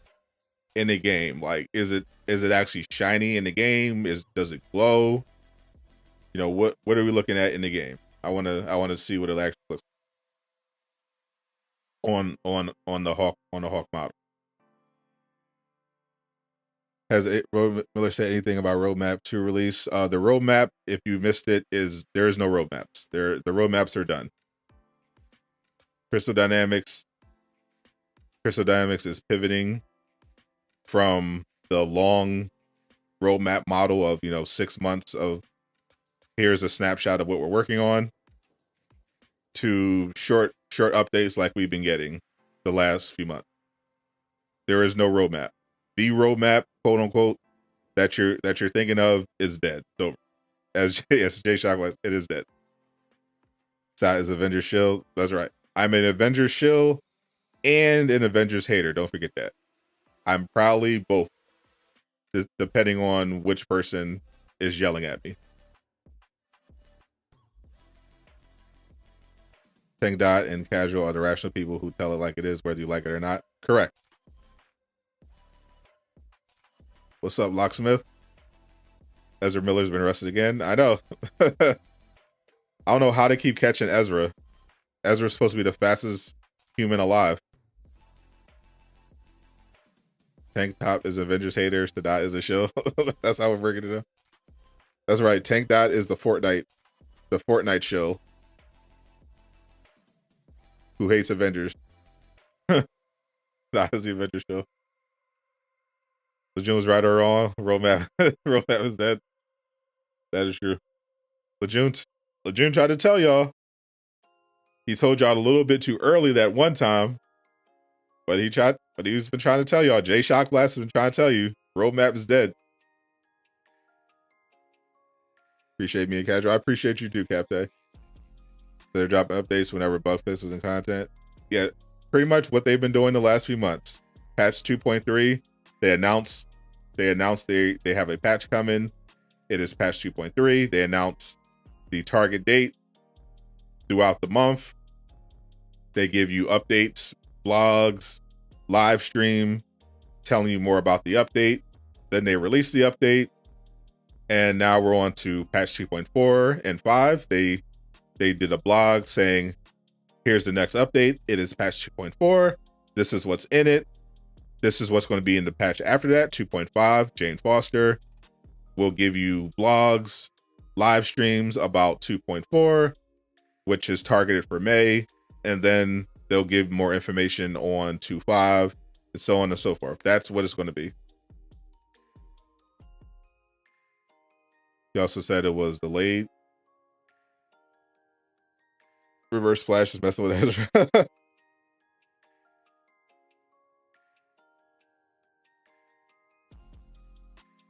S1: in the game. Like, is it actually shiny in the game? Does it glow? You know, what are we looking at in the game? I wanna see what it actually looks like on the Hawk model. Has Miller said anything about roadmap to release? The roadmap, if you missed it, is there is no roadmaps. The roadmaps are done. Crystal Dynamics is pivoting from the long roadmap model of, 6 months of here's a snapshot of what we're working on, to short updates like we've been getting the last few months. There is no roadmap. The roadmap, quote unquote, that you're thinking of is dead. So, as Jay Shock was, it is dead. Side is Avengers shill. That's right. I'm an Avengers shill and an Avengers hater. Don't forget that. I'm proudly both, depending on which person is yelling at me. Tank Dot and Casual are the rational people who tell it like it is, whether you like it or not. Correct. What's up, Locksmith? Ezra Miller's been arrested again. I know. I don't know how to keep catching Ezra. Ezra's supposed to be the fastest human alive. Tank Top is Avengers hater. Sadot is a shill. That's how we're breaking it up. That's right. Tank Dot is the Fortnite shill who hates Avengers. That is the Avengers show. Lejeune was right or wrong. Roadmap is dead. That is true. Lejeune tried to tell y'all. He told y'all a little bit too early that one time. But he's been trying to tell y'all. Jay Shockblast has been trying to tell you. Roadmap is dead. Appreciate me and Casual. I appreciate you too, Captain. They're dropping updates whenever bug fixes and content. Yeah, pretty much what they've been doing the last few months. Patch 2.3, they announced they have a patch coming. It is patch 2.3. They announced the target date throughout the month. They give you updates, blogs, live stream, telling you more about the update. Then they release the update. And now we're on to patch 2.4 and 5. They did a blog saying, here's the next update. It is patch 2.4. This is what's in it. This is what's going to be in the patch after that, 2.5. Jane Foster will give you blogs, live streams about 2.4, which is targeted for May. And then they'll give more information on 2.5 and so on and so forth. That's what it's going to be. He also said it was delayed. Reverse Flash is messing with Ezra.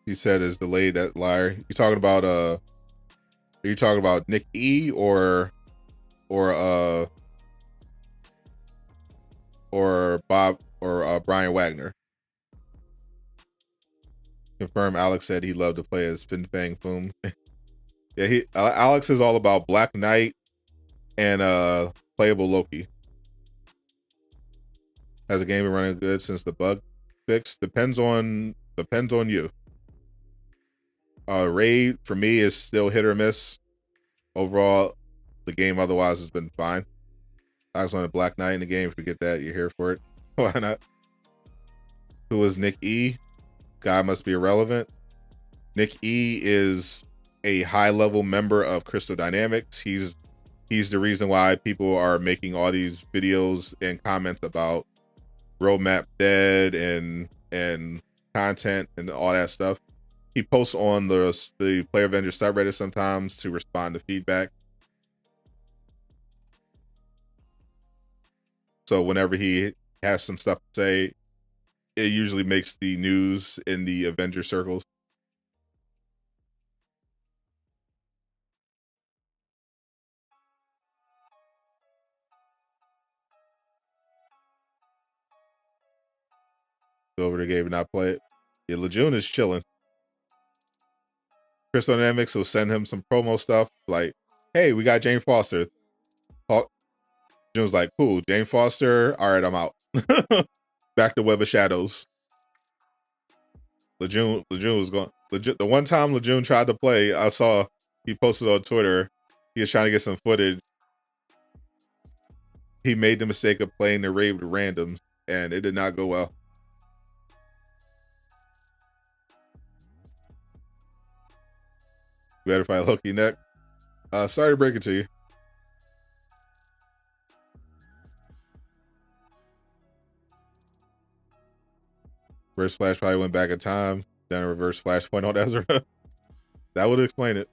S1: He said it's delayed. That liar. Are you talking about Nick E or uh or Bob or Brian Wagner? Confirmed. Alex said he loved to play as Fin Fang Foom. Yeah, Alex is all about Black Knight and playable Loki. Has a game been running good since the bug fix? Depends on you. Raid for me is still hit or miss. Overall, the game otherwise has been fine. I was on a Black Knight in the game. Forget that. You're here for it. Why not? Who is Nick E? Guy must be irrelevant. Nick E is a high-level member of Crystal Dynamics. He's the reason why people are making all these videos and comments about roadmap dead and content and all that stuff. He posts on the Player Avengers subreddit sometimes to respond to feedback. So whenever he has some stuff to say, it usually makes the news in the Avenger circles. Go over the game and not play it. Yeah, Lejeune is chilling. Crystal Dynamics will send him some promo stuff like, hey, we got Jane Foster. Lejeune's like, cool, Jane Foster. All right, I'm out. Back to Web of Shadows. Lejeune was going. The one time Lejeune tried to play, I saw he posted on Twitter. He was trying to get some footage. He made the mistake of playing the raid with randoms, and it did not go well. You better fight Loki next. Sorry to break it to you. Reverse Flash probably went back in time. Then a reverse Flashpoint on Ezra. That would explain it.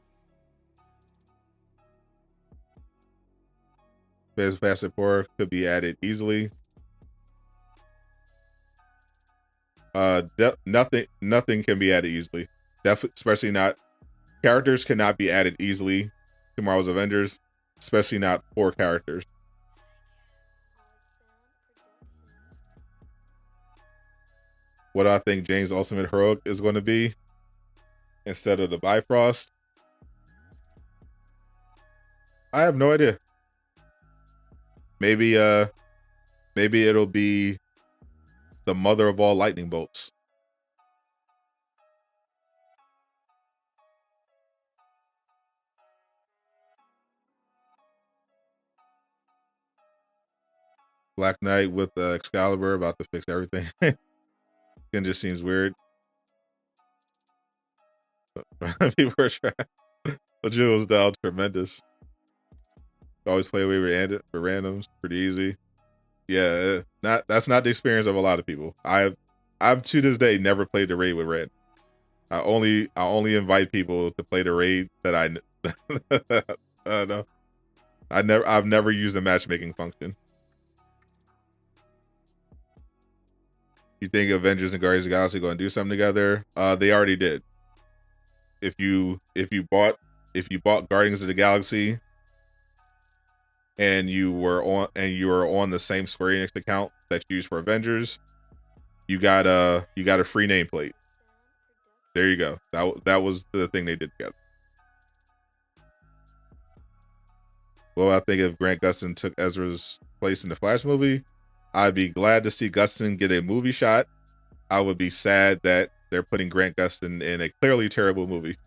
S1: Fast and Poor could be added easily. Nothing can be added easily. Especially not characters cannot be added easily. Tomorrow's Avengers, especially not 4 characters. What I think Jane's ultimate heroic is going to be instead of the Bifrost, I have no idea. Maybe it'll be the mother of all lightning bolts. Black Knight with Excalibur about to fix everything. It just seems weird. People are trying. The jewels down tremendous. Always play away with randoms, pretty easy. Yeah, that's not the experience of a lot of people. I've to this day never played the raid with red. I only invite people to play the raid that I no. I've never used the matchmaking function. You think Avengers and Guardians of the Galaxy are going to do something together? They already did. If you bought Guardians of the Galaxy and you were on the same Square Enix account that you use for Avengers, you got a free nameplate. There you go. That was the thing they did together. Well, I think if Grant Gustin took Ezra's place in the Flash movie, I'd be glad to see Gustin get a movie shot. I would be sad that they're putting Grant Gustin in a clearly terrible movie.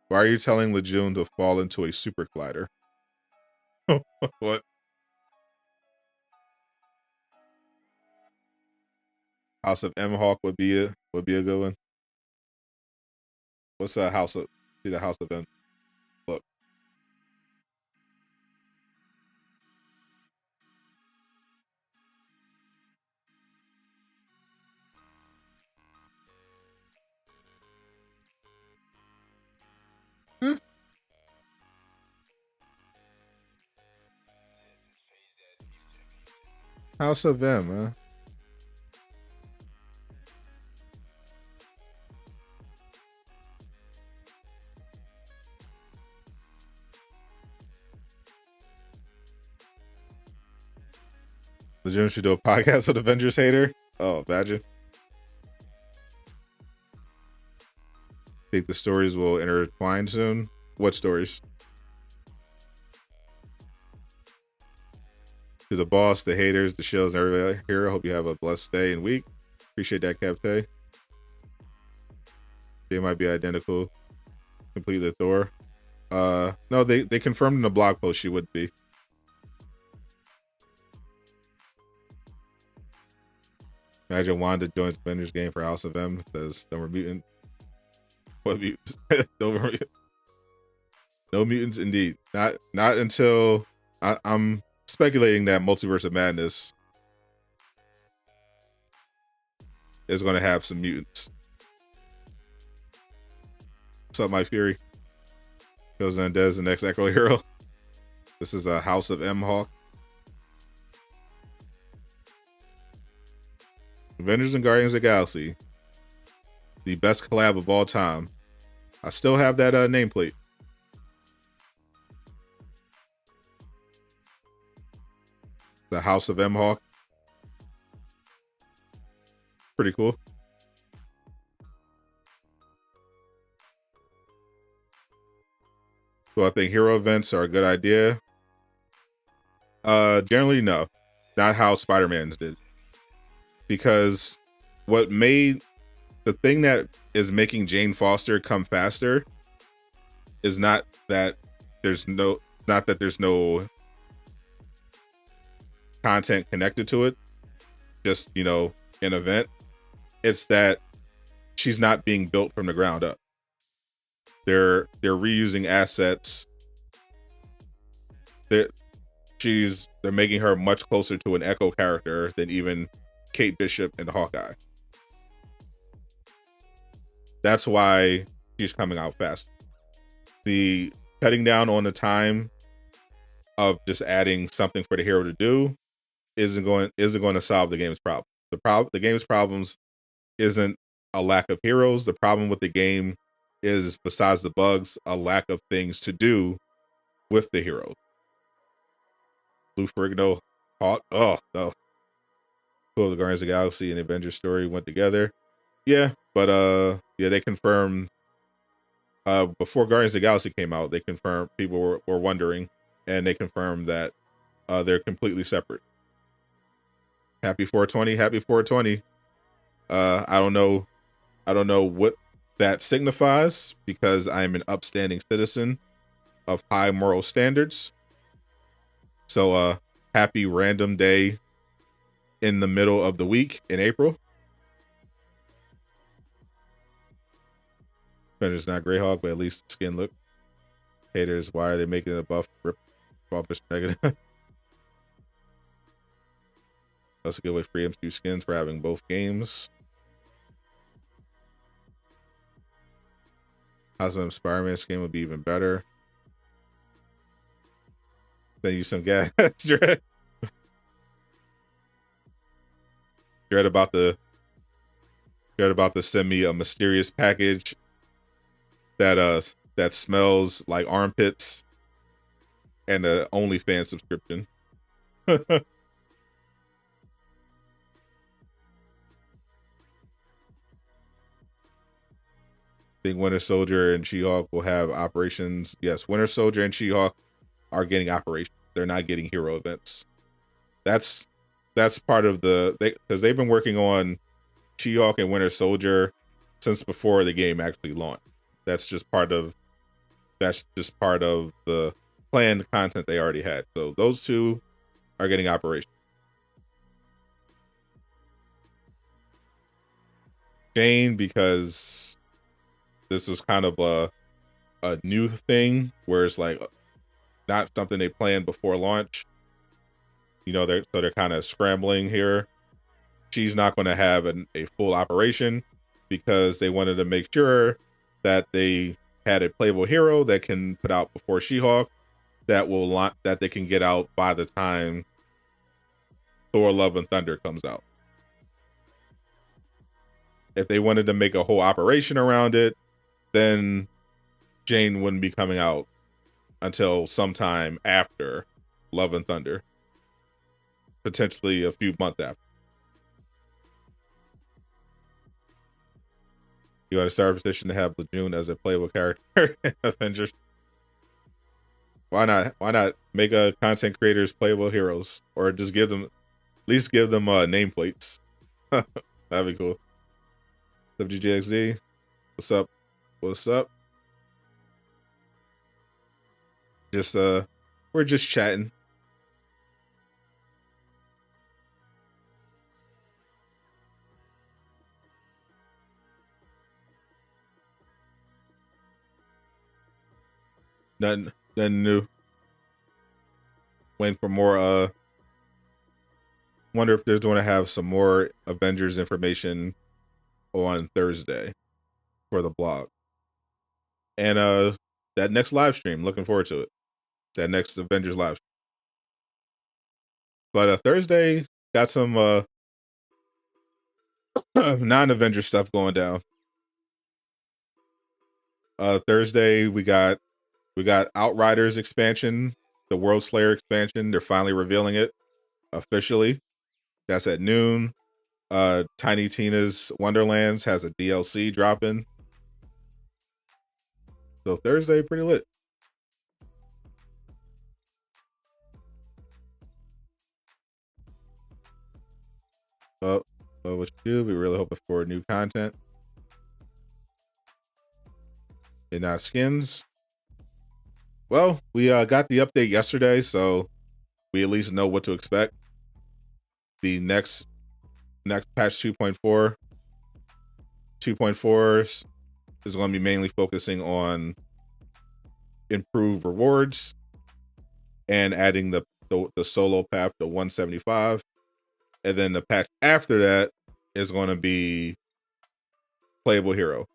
S1: Why are you telling Lejeune to fall into a super collider? What? House of M Hawk would be a good one. What's the House of M? Look. House of M, huh? The Jim should do a podcast with Avengers hater. Oh, imagine. Think the stories will intertwine soon. What stories? To the boss, the haters, the shills, and everybody here. I hope you have a blessed day and week. Appreciate that, Capte. They might be identical. Completely Thor. No, they confirmed in the blog post she would be. Imagine Wanda joins Avengers game for House of M. Says no more mutant. What mutants? No mutants, indeed. Not until I'm speculating that Multiverse of Madness is going to have some mutants. What's up, Mike Fury? Goes on Dez, the next Echo Hero. This is a House of M Hawk. Avengers and Guardians of the Galaxy. The best collab of all time. I still have that nameplate. The House of M Hawk. Pretty cool. So I think hero events are a good idea. Generally no. Not how Spider-Man's did. Because what made the thing that is making Jane Foster come faster is not that there's no content connected to it, just, you know, an event. It's that she's not being built from the ground up. They're reusing assets. They're making her much closer to an Echo character than even Kate Bishop and Hawkeye. That's why she's coming out fast. The cutting down on the time of just adding something for the hero to do isn't going to solve the game's problem. The game's problems isn't a lack of heroes. The problem with the game is, besides the bugs, a lack of things to do with the hero. Lou Ferrigno, Hawk. Oh no. Cool. The Guardians of the Galaxy and the Avengers story went together. Yeah, but yeah, they confirmed before Guardians of the Galaxy came out, they confirmed, people were wondering, and they confirmed that they're completely separate. Happy 420, happy 420. I don't know what that signifies, because I am an upstanding citizen of high moral standards. So happy random day in the middle of the week in April. It's not Greyhawk, but at least the skin look. Haters, why are they making it a buff? Rip off Mr. Negative. That's a good way free MCU skins for having both games. House of Spider-Man skin would be even better. Then use some gas. Dread about to send me a mysterious package that smells like armpits and a OnlyFans subscription. Think Winter Soldier and She-Hulk will have operations. Yes, Winter Soldier and She-Hulk are getting operations. They're not getting hero events. That's part of because they've been working on She-Hulk and Winter Soldier since before the game actually launched. That's just part of the planned content they already had. So those two are getting operations. Jane, because this was kind of a new thing where it's like not something they planned before launch. You know, they're kind of scrambling here. She's not going to have a full operation because they wanted to make sure that they had a playable hero that can put out before She-Hulk, that they can get out by the time Thor: Love and Thunder comes out. If they wanted to make a whole operation around it, then Jane wouldn't be coming out until sometime after Love and Thunder, potentially a few months after. You want to start a petition to have Lejeune as a playable character in Avengers? Why not? Why not make a content creators playable heroes, or just give them, at least give them nameplates? That'd be cool. WGXD, what's up? What's up? Just we're just chatting. Nothing new. Waiting for more. Wonder if they're going to have some more Avengers information on Thursday for the blog. And that next live stream, looking forward to it. That next Avengers live stream. But Thursday got some non-Avenger stuff going down. Thursday we got Outriders expansion, the World Slayer expansion. They're finally revealing it officially. That's at noon. Tiny Tina's Wonderlands has a DLC dropping. So Thursday pretty lit. What you do? We really hoping for new content. And not skins. Well, we got the update yesterday, so we at least know what to expect. The next patch 2.4. 2.4 is going to be mainly focusing on improved rewards and adding the solo path to 175. And then the patch after that is going to be playable hero.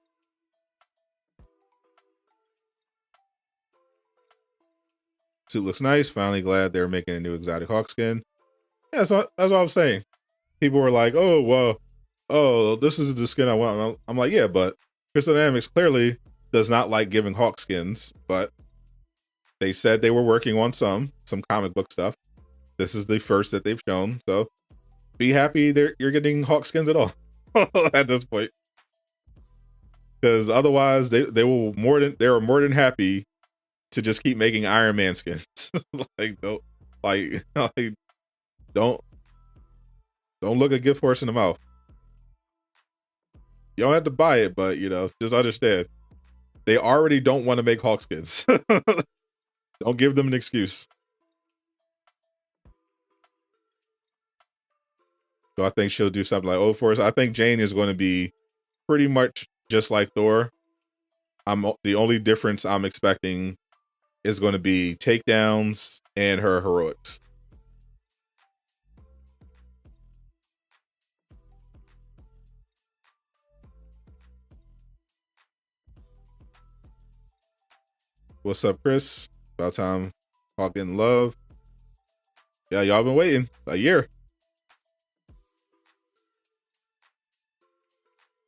S1: Suit looks nice. Finally glad they're making a new exotic hawk skin. Yeah, so that's what I'm saying. People were like, oh, well, this is the skin I want. I'm like, yeah, but Crystal Dynamics clearly does not like giving hawk skins, but they said they were working on some comic book stuff. This is the first that they've shown, so be happy you're getting hawk skins at all at this point. Because otherwise they were more than happy to just keep making Iron Man skins. Don't look a gift horse in the mouth. You don't have to buy it, but just understand. They already don't want to make Hulk skins. Don't give them an excuse. So I think she'll do something like Old Force. I think Jane is going to be pretty much just like Thor. The only difference I'm expecting is going to be takedowns and her heroics. What's up, Chris? About time Hawk in love. Yeah, y'all been waiting a year.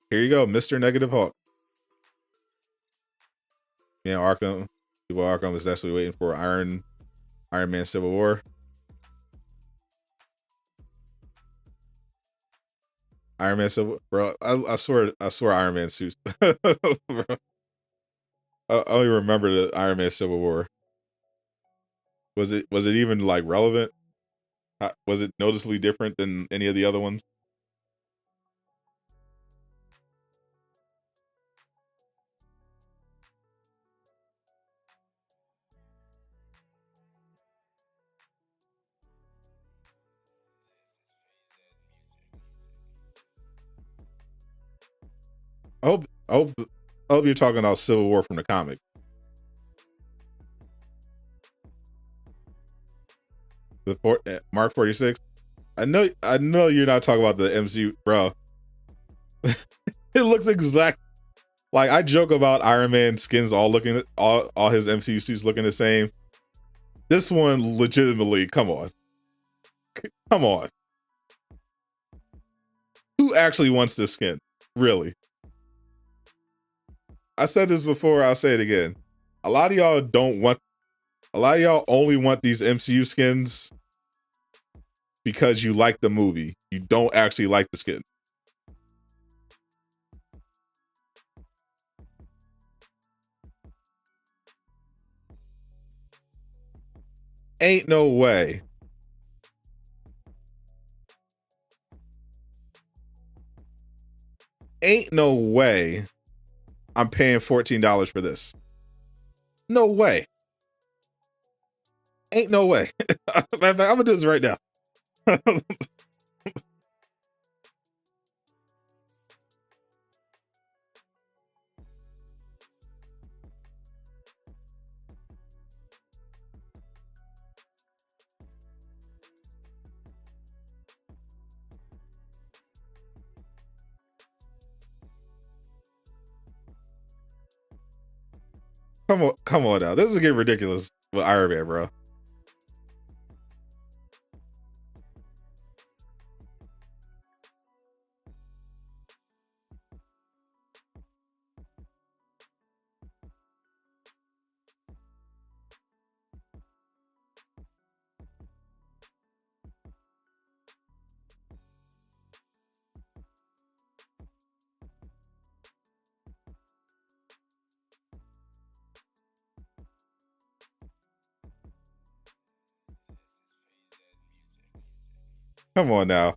S1: Here you go, Mr. Negative Hawk. Yeah, Arkham. People Arkham is actually waiting for Iron Man Civil War. Iron Man Civil, bro. I swear Iron Man suits. Bro. I only remember the Iron Man Civil War. Was it even like relevant? Was it noticeably different than any of the other ones? I hope you're talking about Civil War from the comic. The Mark 46. I know you're not talking about the MCU, bro. It looks exact. Like, I joke about Iron Man skins all his MCU suits looking the same. This one legitimately, come on. Who actually wants this skin? Really? I said this before, I'll say it again. A lot of y'all only want these MCU skins because you like the movie. You don't actually like the skin. Ain't no way. Ain't no way I'm paying $14 for this. No way. Ain't no way. I'm gonna do this right now. Come on now. This is getting ridiculous with Iron Man, bro. Come on now.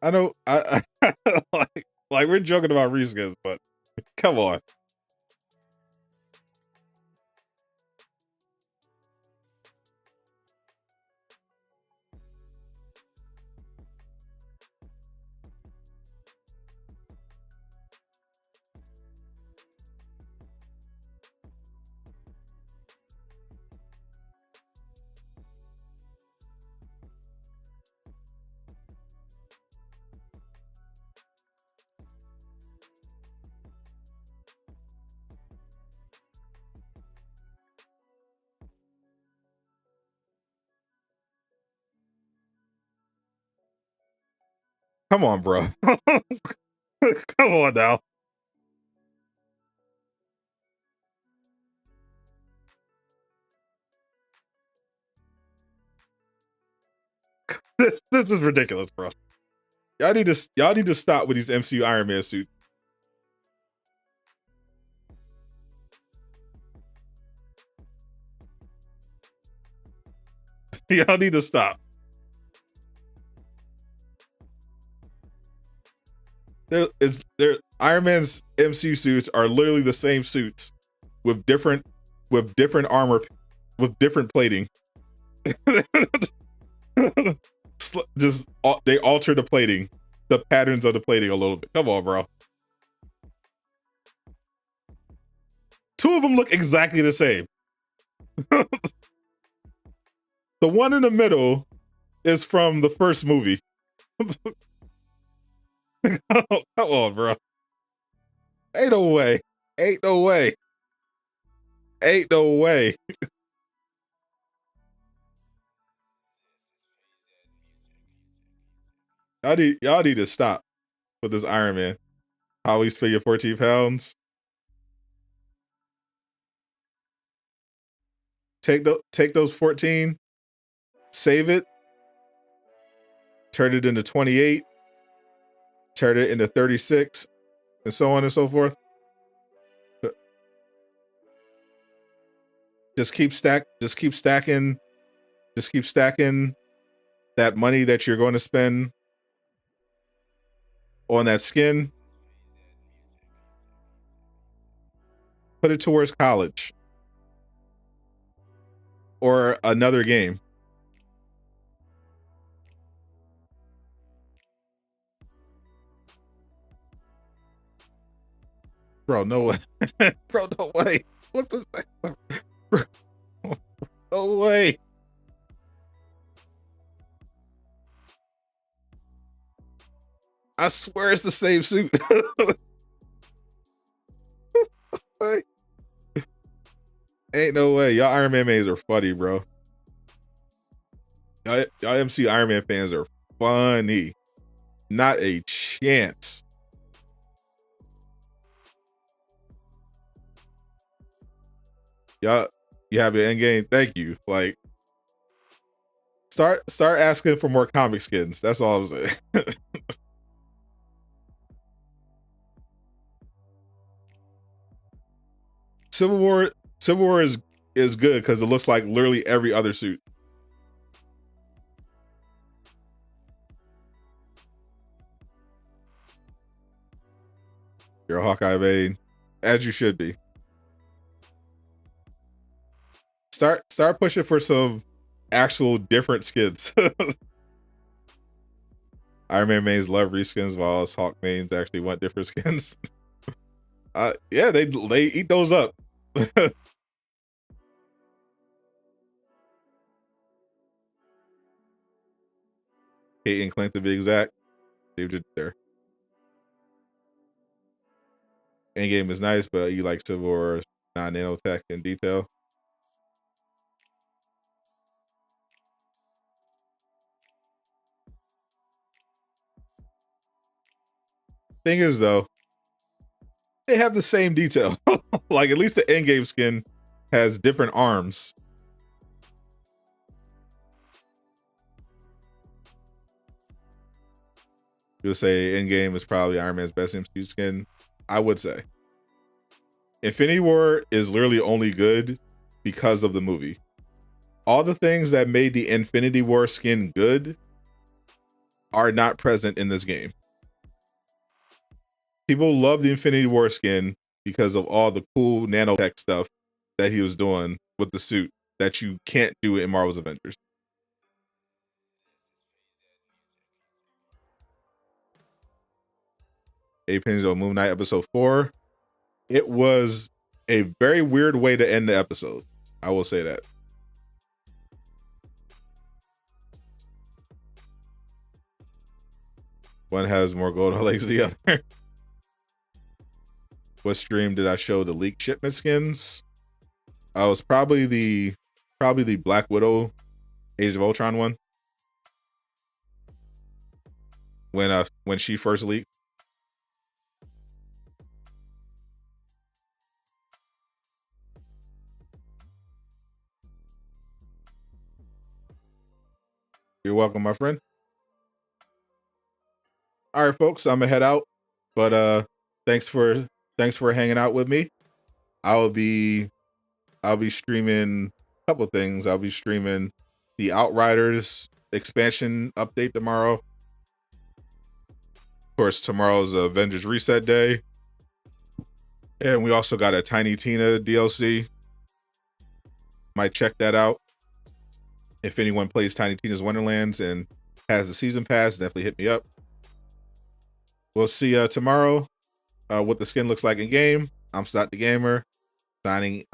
S1: I know like we're joking about reskins, but come on. Come on, bro. Come on now. This is ridiculous, bro. Y'all need to stop with these MCU Iron Man suits. Y'all need to stop. Iron Man's MCU suits are literally the same suits with different armor, with different plating. Just they alter the plating, the patterns of the plating a little bit. Come on, bro. Two of them look exactly the same. The one in the middle is from the first movie. Come on, bro. Ain't no way. Ain't no way. Ain't no way. Y'all need to stop with this Iron Man. How he's figure 14 pounds. Take those 14, save it, turn it into 28, turn it into 36, and so on and so forth. Just keep stacking that money that you're going to spend on that skin. Put it towards college or another game. Bro, no way. Bro, no way. What's this? Bro, no way. I swear it's the same suit. way. Ain't no way. Y'all Iron Man mains are funny, bro. Y'all MC Iron Man fans are funny. Not a chance. Y'all, you have your end game. Thank you. Like, start asking for more comic skins. That's all I'm saying. Civil War is good because it looks like literally every other suit. You're a Hawkeye main, as you should be. Start pushing for some actual different skins. Iron Man mains love reskins, while us Hawk mains actually want different skins. Yeah, they eat those up. Kate and Clint to be exact. Saved it there. Endgame is nice, but you like Civil War, not nanotech in detail. Thing is, though, they have the same detail. Like, at least the Endgame skin has different arms. You'll say Endgame is probably Iron Man's best MCU skin. I would say. Infinity War is literally only good because of the movie. All the things that made the Infinity War skin good are not present in this game. People love the Infinity War skin because of all the cool nanotech stuff that he was doing with the suit that you can't do in Marvel's Avengers. Opinions on Moon Knight episode 4. It was a very weird way to end the episode. I will say that. One has more golden legs than the other. What stream did I show the leaked shipment skins? I was probably the Black Widow Age of Ultron one. When she first leaked. You're welcome, my friend. All right, folks, I'm gonna head out. But thanks for hanging out with me. I'll be streaming a couple things. I'll be streaming the Outriders expansion update tomorrow. Of course, tomorrow's Avengers Reset Day. And we also got a Tiny Tina DLC. Might check that out. If anyone plays Tiny Tina's Wonderlands and has the season pass, definitely hit me up. We'll see tomorrow what the skin looks like in game. I'm Sadot the Gamer, signing out.